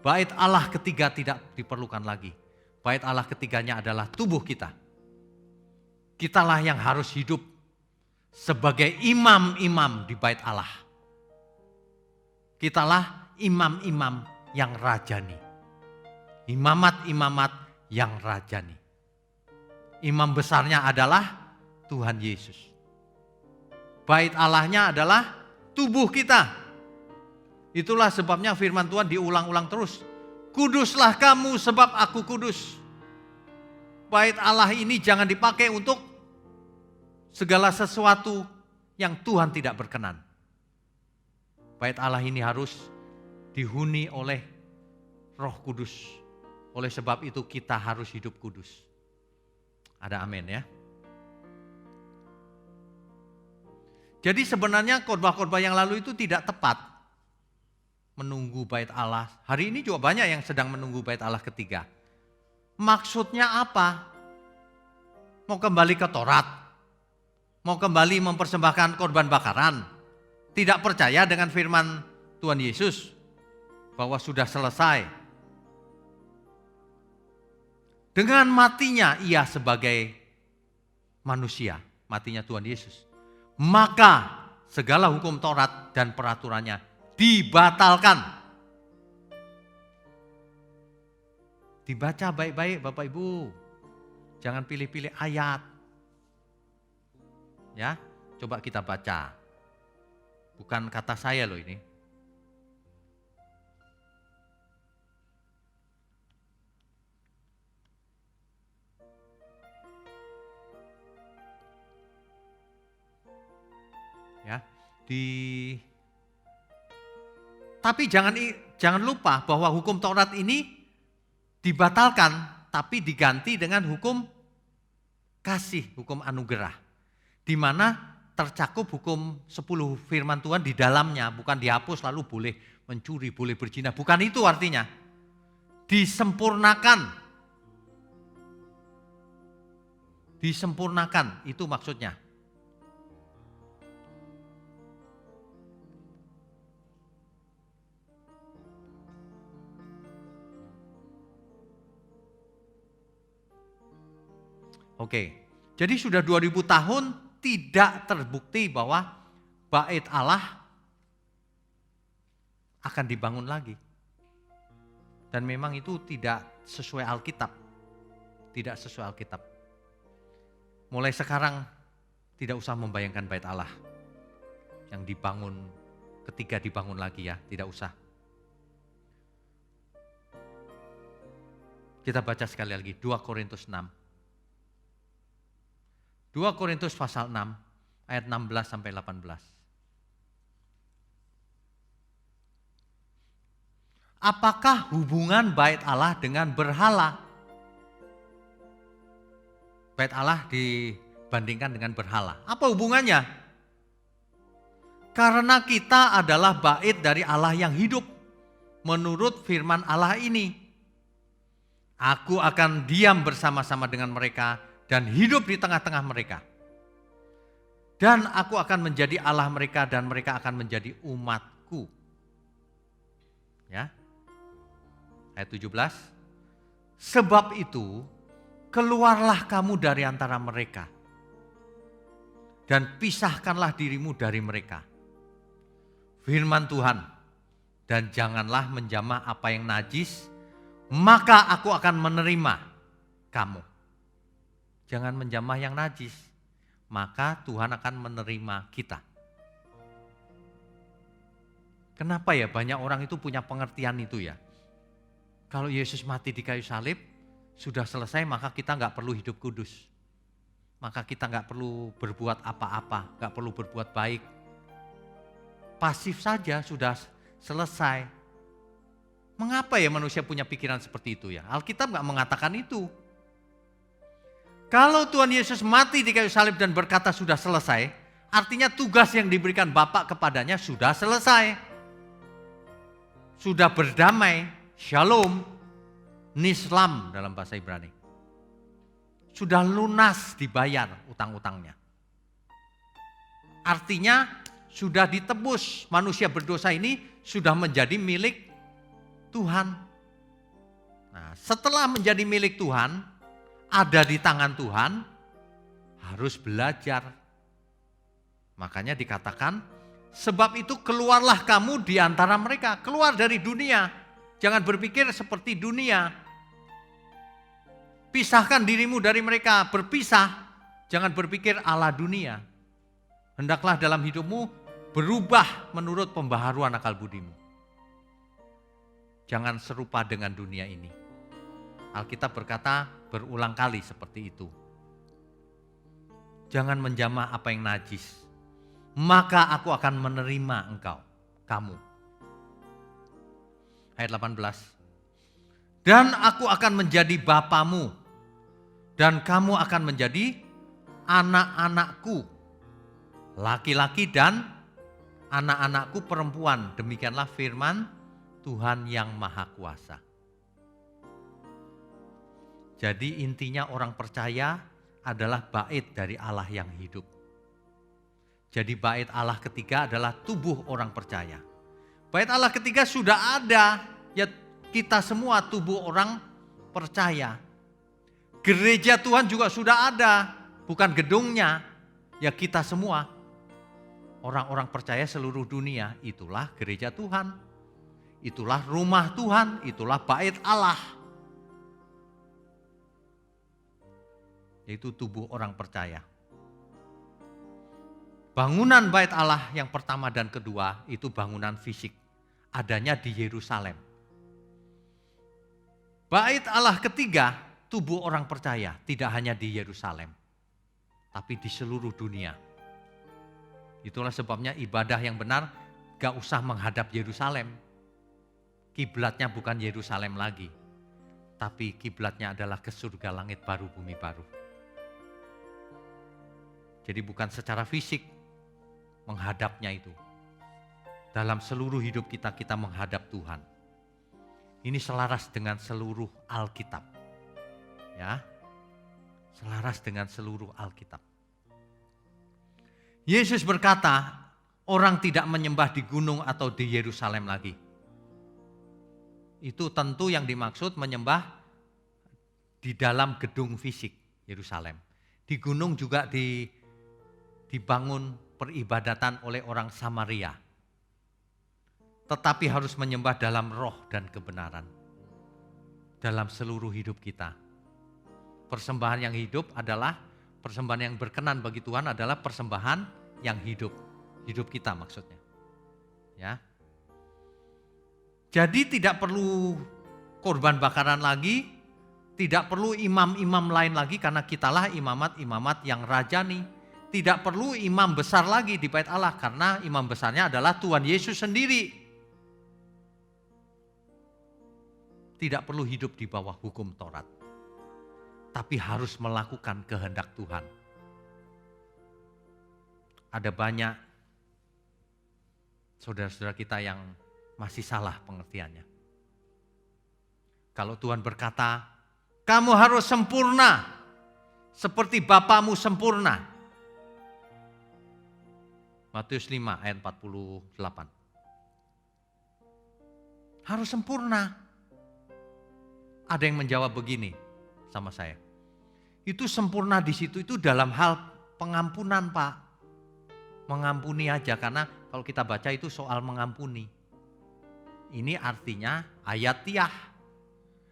A: Bait Allah ketiga tidak diperlukan lagi. Bait Allah ketiganya adalah tubuh kita. Kitalah yang harus hidup sebagai imam-imam di bait Allah. Kitalah imam-imam yang rajani. Imamat-imamat yang rajani. Imam besarnya adalah Tuhan Yesus. Bait Allahnya adalah tubuh kita. Itulah sebabnya firman Tuhan diulang-ulang terus. Kuduslah kamu sebab aku kudus. Bait Allah ini jangan dipakai untuk segala sesuatu yang Tuhan tidak berkenan. Bait Allah ini harus dihuni oleh Roh Kudus. Oleh sebab itu kita harus hidup kudus. Ada amin ya. Jadi sebenarnya khotbah-khotbah yang lalu itu tidak tepat. Menunggu bait Allah. Hari ini juga banyak yang sedang menunggu bait Allah ketiga. Maksudnya apa? Mau kembali ke Taurat? Mau kembali mempersembahkan korban bakaran? Tidak percaya dengan firman Tuhan Yesus bahwa sudah selesai. Dengan matinya ia sebagai manusia, matinya Tuhan Yesus. Maka segala hukum Taurat dan peraturannya dibatalkan. Dibaca baik-baik Bapak Ibu. Jangan pilih-pilih ayat. Ya, coba kita baca. Bukan kata saya loh ini. Ya, tapi jangan lupa bahwa hukum Taurat ini dibatalkan, tapi diganti dengan hukum kasih, hukum anugerah. Di mana tercakup hukum 10 firman Tuhan di dalamnya, bukan dihapus lalu boleh mencuri, boleh berzina, bukan itu artinya. Disempurnakan. Disempurnakan, itu maksudnya. Oke, jadi sudah 2000 tahun tidak terbukti bahwa bait Allah akan dibangun lagi. Dan memang itu tidak sesuai Alkitab. Tidak sesuai Alkitab. Mulai sekarang tidak usah membayangkan bait Allah yang dibangun ketika dibangun lagi ya, tidak usah. Kita baca sekali lagi 2 Korintus 6. 2 Korintus pasal 6 ayat 16 sampai 18. Apakah hubungan bait Allah dengan berhala? Bait Allah dibandingkan dengan berhala. Apa hubungannya? Karena kita adalah bait dari Allah yang hidup. Menurut firman Allah ini. Aku akan diam bersama-sama dengan mereka dan hidup di tengah-tengah mereka. Dan aku akan menjadi Allah mereka dan mereka akan menjadi umatku. Ya. Ayat 17. Sebab itu keluarlah kamu dari antara mereka dan pisahkanlah dirimu dari mereka. Firman Tuhan, dan janganlah menjamah apa yang najis, maka aku akan menerima kamu. Jangan menjamah yang najis, maka Tuhan akan menerima kita. Kenapa ya banyak orang itu punya pengertian itu ya? Kalau Yesus mati di kayu salib, sudah selesai maka kita nggak perlu hidup kudus. Maka kita nggak perlu berbuat apa-apa, nggak perlu berbuat baik. Pasif saja sudah selesai. Mengapa ya manusia punya pikiran seperti itu ya? Alkitab nggak mengatakan itu. Kalau Tuhan Yesus mati di kayu salib dan berkata sudah selesai, artinya tugas yang diberikan Bapa kepadanya sudah selesai. Sudah berdamai, Shalom, nislam dalam bahasa Ibrani. Sudah lunas dibayar utang-utangnya. Artinya sudah ditebus, manusia berdosa ini sudah menjadi milik Tuhan. Nah, setelah menjadi milik Tuhan, ada di tangan Tuhan, harus belajar. Makanya dikatakan, sebab itu keluarlah kamu di antara mereka, keluar dari dunia. Jangan berpikir seperti dunia. Pisahkan dirimu dari mereka, berpisah. Jangan berpikir ala dunia. Hendaklah dalam hidupmu berubah menurut pembaharuan akal budimu. Jangan serupa dengan dunia ini. Alkitab berkata berulang kali seperti itu. Jangan menjamah apa yang najis. Maka aku akan menerima engkau, kamu. Ayat 18. Dan aku akan menjadi bapamu, dan kamu akan menjadi anak-anakku, laki-laki dan anak-anakku perempuan. Demikianlah firman Tuhan yang Maha Kuasa. Jadi intinya orang percaya adalah bait dari Allah yang hidup. Jadi bait Allah ketiga adalah tubuh orang percaya. Bait Allah ketiga sudah ada, ya kita semua tubuh orang percaya. Gereja Tuhan juga sudah ada, bukan gedungnya, ya kita semua. Orang-orang percaya seluruh dunia, itulah gereja Tuhan. Itulah rumah Tuhan, itulah bait Allah. Yaitu tubuh orang percaya. Bangunan bait Allah yang pertama dan kedua itu bangunan fisik. Adanya di Yerusalem. Bait Allah ketiga, tubuh orang percaya, tidak hanya di Yerusalem, tapi di seluruh dunia. Itulah sebabnya ibadah yang benar gak usah menghadap Yerusalem. Kiblatnya bukan Yerusalem lagi, tapi kiblatnya adalah ke surga langit baru, bumi baru. Jadi bukan secara fisik menghadapnya itu. Dalam seluruh hidup kita, kita menghadap Tuhan. Ini selaras dengan seluruh Alkitab. Ya, selaras dengan seluruh Alkitab. Yesus berkata, orang tidak menyembah di gunung atau di Yerusalem lagi. Itu tentu yang dimaksud menyembah di dalam gedung fisik Yerusalem. Di gunung juga dibangun peribadatan oleh orang Samaria. Tetapi harus menyembah dalam roh dan kebenaran. Dalam seluruh hidup kita. Persembahan yang hidup adalah, persembahan yang berkenan bagi Tuhan adalah persembahan yang hidup. Hidup kita maksudnya. Ya. Jadi tidak perlu korban bakaran lagi, tidak perlu imam-imam lain lagi karena kitalah imamat-imamat yang rajani. Tidak perlu imam besar lagi di bait Allah karena imam besarnya adalah Tuhan Yesus sendiri. Tidak perlu hidup di bawah hukum Taurat. Tapi harus melakukan kehendak Tuhan. Ada banyak saudara-saudara kita yang masih salah pengertiannya. Kalau Tuhan berkata, kamu harus sempurna seperti Bapamu sempurna. Matius 5 ayat 48. Harus sempurna. Ada yang menjawab begini sama saya. Itu sempurna di situ itu dalam hal pengampunan, Pak. Mengampuni aja, karena kalau kita baca itu soal mengampuni. Ini artinya ayatiah.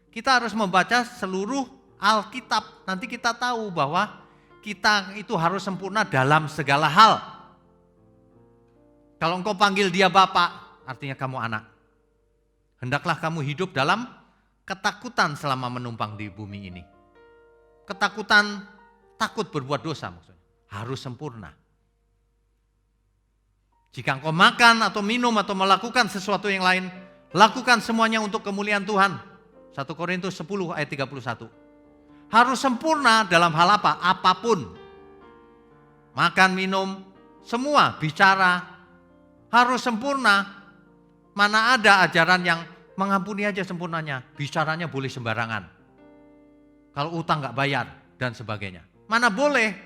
A: Kita harus membaca seluruh Alkitab. Nanti kita tahu bahwa kita itu harus sempurna dalam segala hal. Kalau engkau panggil dia Bapak, artinya kamu anak. Hendaklah kamu hidup dalam ketakutan selama menumpang di bumi ini. Ketakutan, takut berbuat dosa maksudnya. Harus sempurna. Jika engkau makan atau minum atau melakukan sesuatu yang lain, lakukan semuanya untuk kemuliaan Tuhan. 1 Korintus 10 ayat 31. Harus sempurna dalam hal apa? Apapun. Makan, minum, semua bicara harus sempurna. Mana ada ajaran yang mengampuni aja sempurnanya. Bicaranya boleh sembarangan. Kalau utang nggak bayar dan sebagainya. Mana boleh.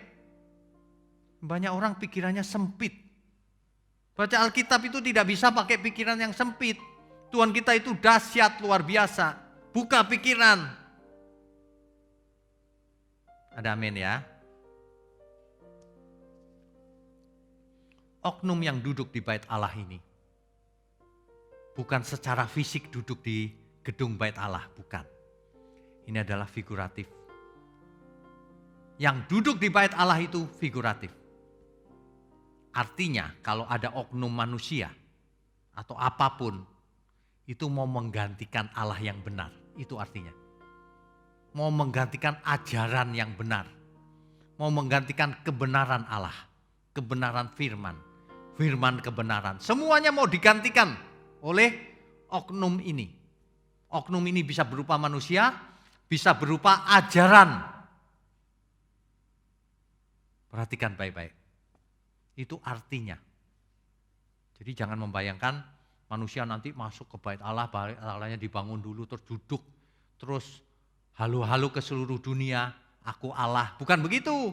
A: Banyak orang pikirannya sempit. Baca Alkitab itu tidak bisa pakai pikiran yang sempit. Tuhan kita itu dahsyat luar biasa. Buka pikiran. Ada amin ya. Oknum yang duduk di bait Allah ini. Bukan secara fisik duduk di gedung bait Allah, bukan. Ini adalah figuratif. Yang duduk di bait Allah itu figuratif. Artinya kalau ada oknum manusia atau apapun, itu mau menggantikan Allah yang benar. Itu artinya. Mau menggantikan ajaran yang benar. Mau menggantikan kebenaran Allah. Kebenaran firman. Firman kebenaran. Semuanya mau digantikan oleh oknum ini. Oknum ini bisa berupa manusia, bisa berupa ajaran. Perhatikan baik-baik. Itu artinya. Jadi jangan membayangkan manusia nanti masuk ke bait Allah, bait Allahnya dibangun dulu terus duduk. Terus halu-halu ke seluruh dunia, aku Allah. Bukan begitu.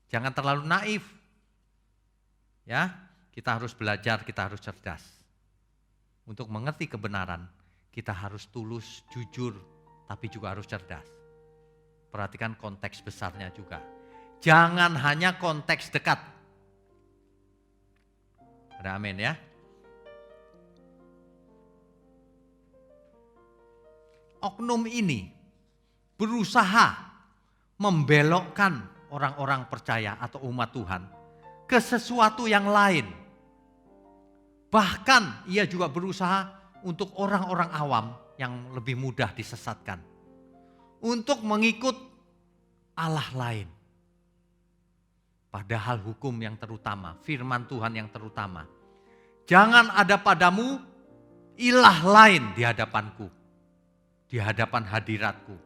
A: Jangan terlalu naif. Ya, kita harus belajar, kita harus cerdas. Untuk mengerti kebenaran, kita harus tulus, jujur, tapi juga harus cerdas. Perhatikan konteks besarnya juga. Jangan hanya konteks dekat. Ada amin ya. Oknum ini berusaha membelokkan orang-orang percaya atau umat Tuhan ke sesuatu yang lain. Bahkan ia juga berusaha untuk orang-orang awam yang lebih mudah disesatkan. Untuk mengikut Allah lain. Padahal hukum yang terutama, firman Tuhan yang terutama. Jangan ada padamu ilah lain di hadapanku. Di hadapan hadiratku.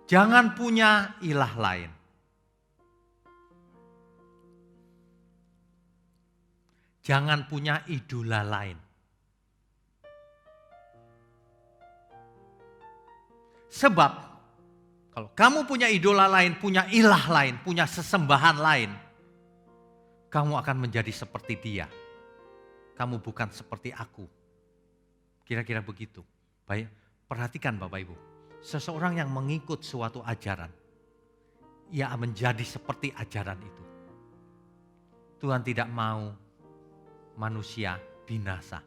A: Jangan punya ilah lain. Jangan punya idola lain. Sebab kalau kamu punya idola lain, punya ilah lain, punya sesembahan lain, kamu akan menjadi seperti dia. Kamu bukan seperti aku. Kira-kira begitu. Baik, perhatikan Bapak Ibu. Seseorang yang mengikut suatu ajaran, ia menjadi seperti ajaran itu. Tuhan tidak mau manusia binasa.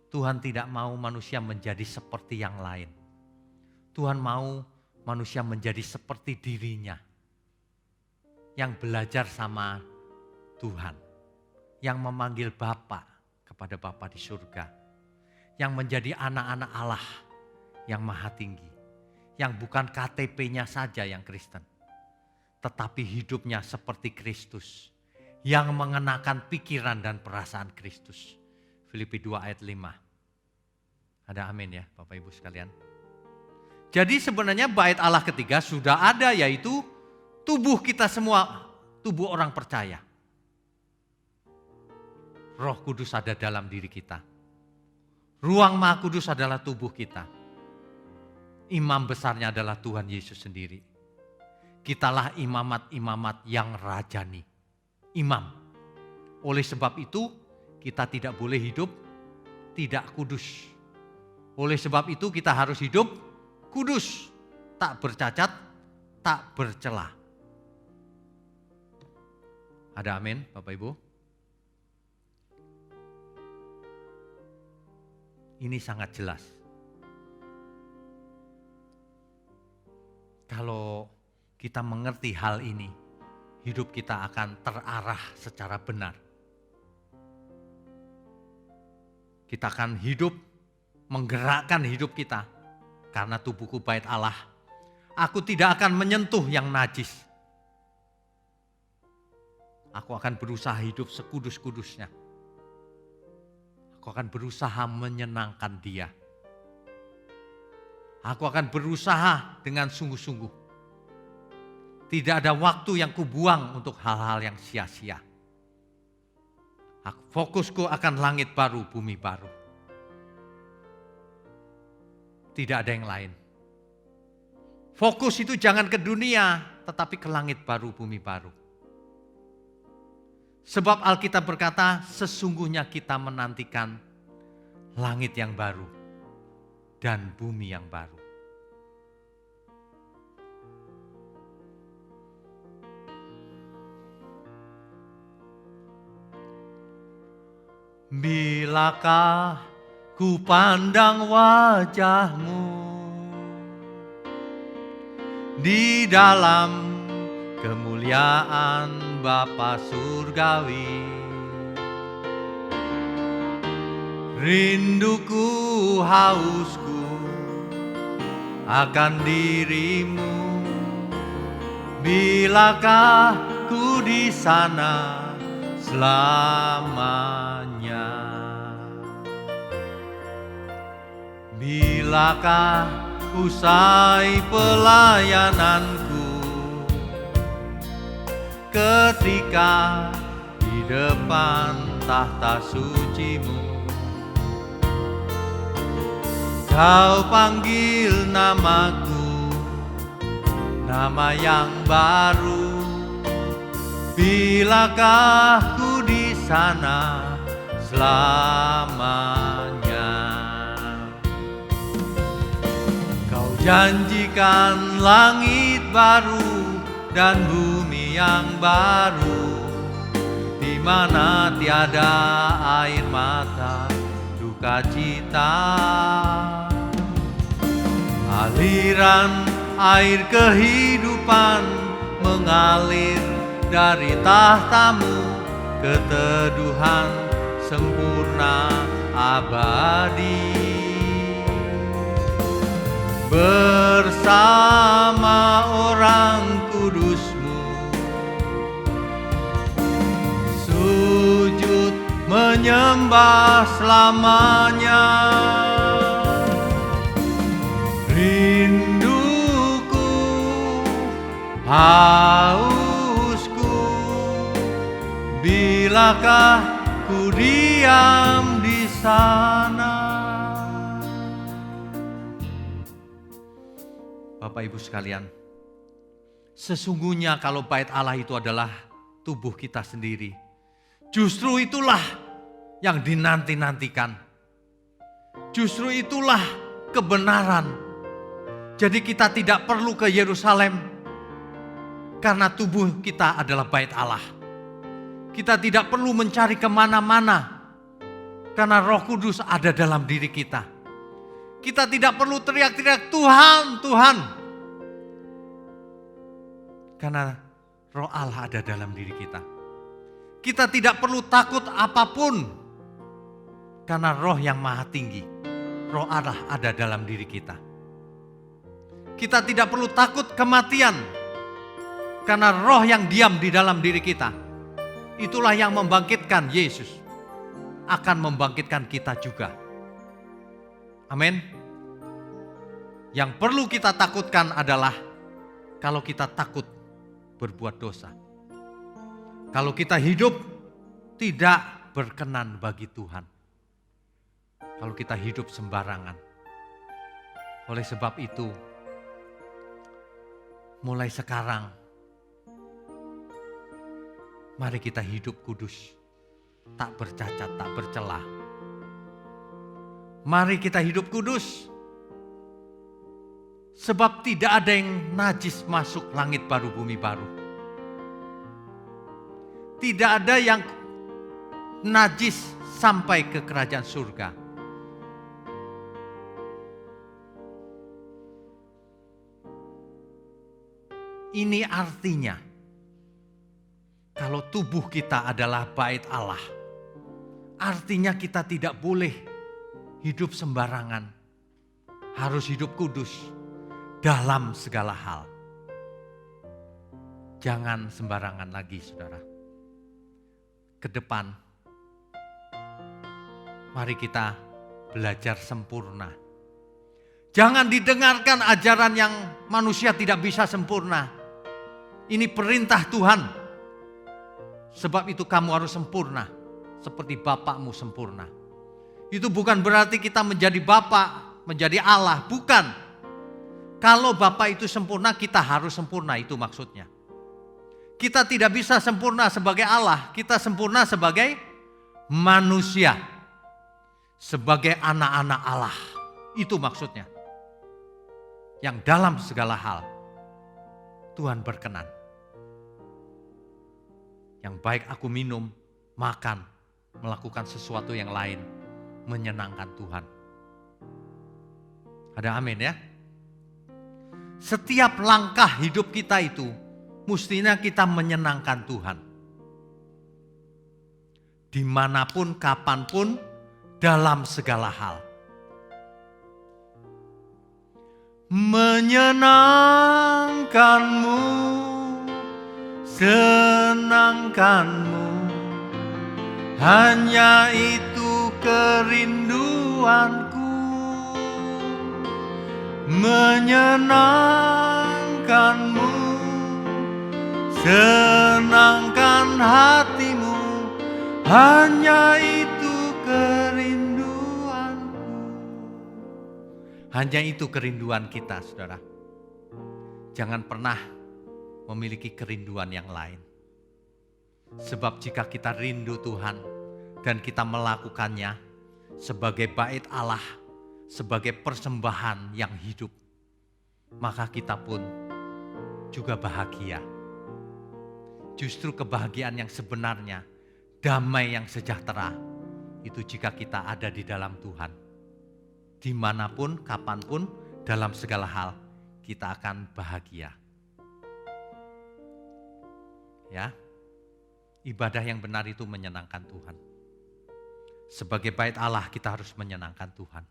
A: Tuhan tidak mau manusia menjadi seperti yang lain. Tuhan mau manusia menjadi seperti dirinya. Yang belajar sama Tuhan. Yang memanggil Bapa kepada Bapa di surga. Yang menjadi anak-anak Allah yang maha tinggi. Yang bukan KTP-nya saja yang Kristen. Tetapi hidupnya seperti Kristus. Yang mengenakan pikiran dan perasaan Kristus. Filipi 2 ayat 5. Ada amin ya Bapak Ibu sekalian. Jadi sebenarnya bait Allah ketiga sudah ada, yaitu tubuh kita semua, tubuh orang percaya. Roh Kudus ada dalam diri kita. Ruang Maha Kudus adalah tubuh kita. Imam besarnya adalah Tuhan Yesus sendiri. Kitalah imamat-imamat yang rajani. Imam. Oleh sebab itu kita tidak boleh hidup tidak kudus. Oleh sebab itu kita harus hidup kudus, tak bercacat, tak bercela. Ada amin Bapak Ibu? Ini sangat jelas. Kalau kita mengerti hal ini, hidup kita akan terarah secara benar. Kita akan hidup, menggerakkan hidup kita. Karena tubuhku bait Allah. Aku tidak akan menyentuh yang najis. Aku akan berusaha hidup sekudus-kudusnya. Aku akan berusaha menyenangkan Dia. Aku akan berusaha dengan sungguh-sungguh. Tidak ada waktu yang kubuang untuk hal-hal yang sia-sia. Fokusku akan langit baru, bumi baru. Tidak ada yang lain. Fokus itu jangan ke dunia, tetapi ke langit baru, bumi baru. Sebab Alkitab berkata, sesungguhnya kita menantikan langit yang baru dan bumi yang baru. Bilakah ku pandang wajah-Mu di dalam kemuliaan Bapa surgawi, rinduku hausku akan diri-Mu. Bilakah ku di sana selamanya? Bilakah usai pelayananku, ketika di depan tahta suci-Mu Kau panggil namaku, nama yang baru. Bilakah ku di sana selamanya? Kau janjikan langit baru dan bumi yang baru, di mana tiada air mata, duka cita. Aliran air kehidupan mengalir dari tahta-Mu, keteduhan sempurna abadi. Bersama orang kudus-Mu, sujud menyembah selamanya. Rinduku, hausku, bilakah ku diam di sana. Bapak Ibu sekalian, sesungguhnya kalau bait Allah itu adalah tubuh kita sendiri, justru itulah yang dinanti-nantikan. Justru itulah kebenaran. Jadi kita tidak perlu ke Yerusalem karena tubuh kita adalah bait Allah. Kita tidak perlu mencari kemana-mana karena Roh Kudus ada dalam diri kita. Kita tidak perlu teriak-teriak Tuhan, Tuhan, karena Roh Allah ada dalam diri kita. Kita tidak perlu takut apapun karena Roh yang Maha Tinggi, Roh Allah ada dalam diri kita. Kita tidak perlu takut kematian karena Roh yang diam di dalam diri kita. Itulah yang membangkitkan Yesus, akan membangkitkan kita juga. Amin. Yang perlu kita takutkan adalah kalau kita takut berbuat dosa. Kalau kita hidup tidak berkenan bagi Tuhan. Kalau kita hidup sembarangan. Oleh sebab itu, mulai sekarang, mari kita hidup kudus, tak bercacat, tak bercelah. Mari kita hidup kudus, sebab tidak ada yang najis masuk langit baru, bumi baru. Tidak ada yang najis sampai ke kerajaan surga. Ini artinya, kalau tubuh kita adalah bait Allah, artinya kita tidak boleh hidup sembarangan. Harus hidup kudus dalam segala hal. Jangan sembarangan lagi, saudara. Ke depan, mari kita belajar sempurna. Jangan didengarkan ajaran yang manusia tidak bisa sempurna. Ini perintah Tuhan. Sebab itu kamu harus sempurna, seperti Bapakmu sempurna. Itu bukan berarti kita menjadi bapak menjadi Allah, bukan. Kalau Bapa itu sempurna, kita harus sempurna, itu maksudnya. Kita tidak bisa sempurna sebagai Allah, kita sempurna sebagai manusia, sebagai anak-anak Allah. Itu maksudnya. Yang dalam segala hal Tuhan berkenan. Yang baik aku minum, makan, melakukan sesuatu yang lain, menyenangkan Tuhan. Ada amin ya? Setiap langkah hidup kita itu mestinya kita menyenangkan Tuhan. Dimanapun, kapanpun, dalam segala hal. Menyenangkanmu, senangkanmu, hanya itu kerinduanku. Menyenangkanmu, senangkan hatimu, hanya itu kerinduanku. Hanya itu kerinduan kita, saudara. Jangan pernah memiliki kerinduan yang lain. Sebab jika kita rindu Tuhan dan kita melakukannya sebagai bait Allah, sebagai persembahan yang hidup, maka kita pun juga bahagia. Justru kebahagiaan yang sebenarnya, damai yang sejahtera, itu jika kita ada di dalam Tuhan. Dimanapun, kapanpun, dalam segala hal, kita akan bahagia. Ya, ibadah yang benar itu menyenangkan Tuhan. Sebagai bait Allah, kita harus menyenangkan Tuhan.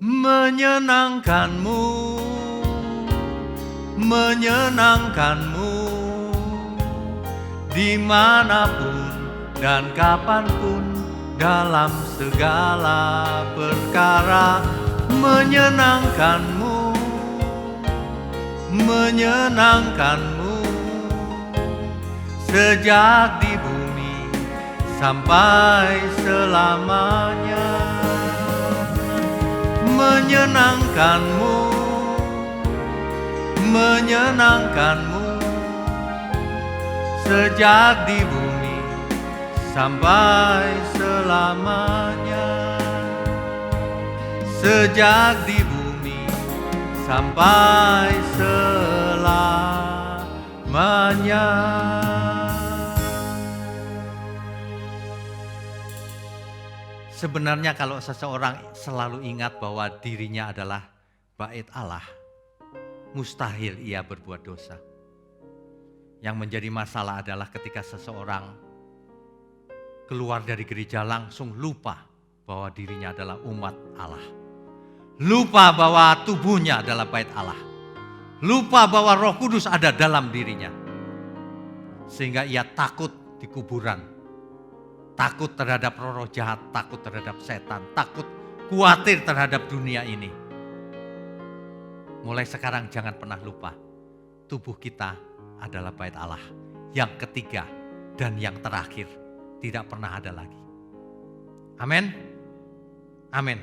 A: Menyenangkanmu, menyenangkanmu, dimanapun dan kapanpun, dalam segala perkara. Menyenangkanmu, menyenangkanmu, sejak di bumi sampai selamanya. Menyenangkanmu, menyenangkanmu, sejak di bumi sampai selamanya. Sejak di bumi sampai selamanya. Sebenarnya kalau seseorang selalu ingat bahwa dirinya adalah bait Allah, mustahil ia berbuat dosa. Yang menjadi masalah adalah ketika seseorang keluar dari gereja langsung lupa bahwa dirinya adalah umat Allah. Lupa bahwa tubuhnya adalah bait Allah. Lupa bahwa Roh Kudus ada dalam dirinya. Sehingga ia takut di kuburan. Takut terhadap roh-roh jahat, takut terhadap setan, takut khawatir terhadap dunia ini. Mulai sekarang jangan pernah lupa, tubuh kita adalah bait Allah. Yang ketiga dan yang terakhir, tidak pernah ada lagi. Amin. Amin.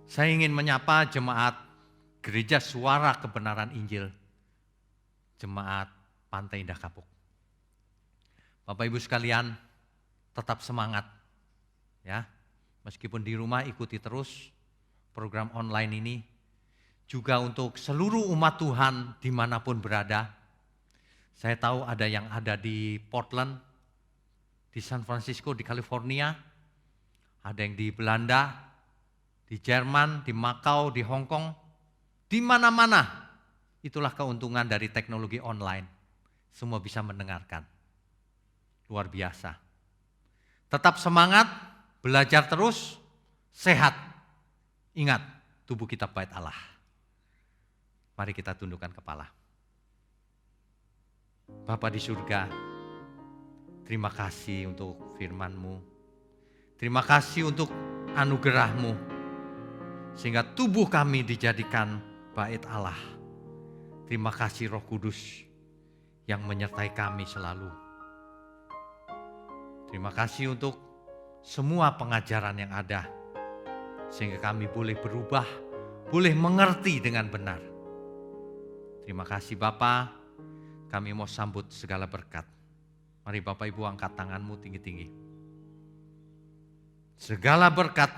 A: Saya ingin menyapa jemaat Gereja Suara Kebenaran Injil, jemaat Pantai Indah Kapuk. Bapak Ibu sekalian, tetap semangat ya. Meskipun di rumah ikuti terus program online ini. Juga untuk seluruh umat Tuhan dimanapun berada. Saya tahu ada yang ada di Portland, di San Francisco, di California. Ada yang di Belanda, di Jerman, di Macau, di Hong Kong. Di mana-mana. Itulah keuntungan dari teknologi online. Semua bisa mendengarkan. Luar biasa. Tetap semangat, belajar terus, sehat. Ingat, tubuh kita bait Allah. Mari kita tundukkan kepala. Bapa di surga, terima kasih untuk firman-Mu. Terima kasih untuk anugerah-Mu. Sehingga tubuh kami dijadikan bait Allah. Terima kasih Roh Kudus yang menyertai kami selalu. Terima kasih untuk semua pengajaran yang ada, sehingga kami boleh berubah, boleh mengerti dengan benar. Terima kasih Bapa, kami mau sambut segala berkat. Mari Bapak Ibu angkat tanganmu tinggi-tinggi. Segala berkat,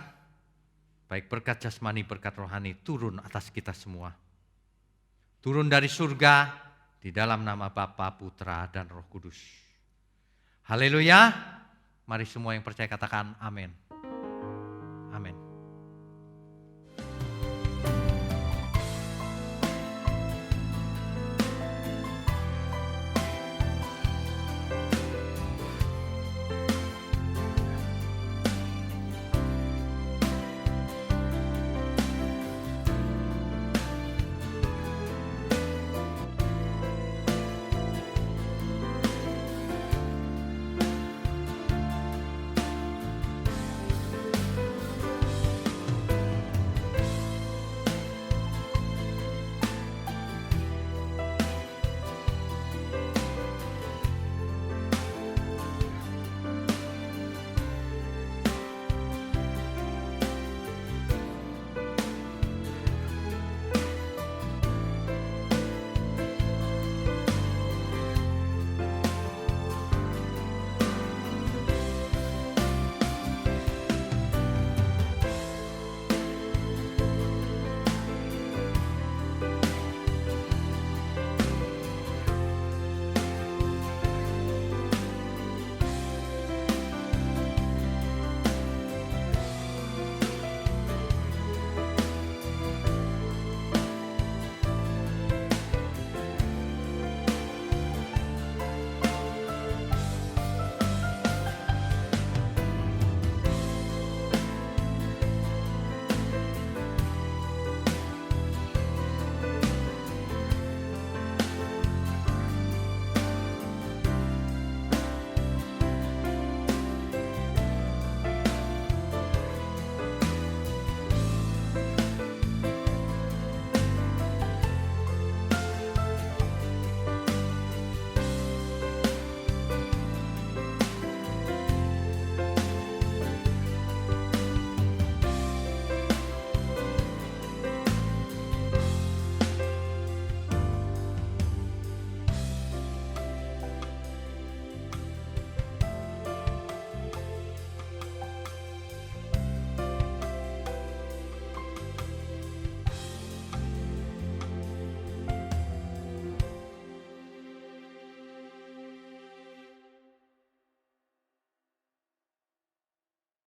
A: baik berkat jasmani, berkat rohani, turun atas kita semua. Turun dari surga di dalam nama Bapa, Putra, dan Roh Kudus. Haleluya. Mari semua yang percaya katakan amin.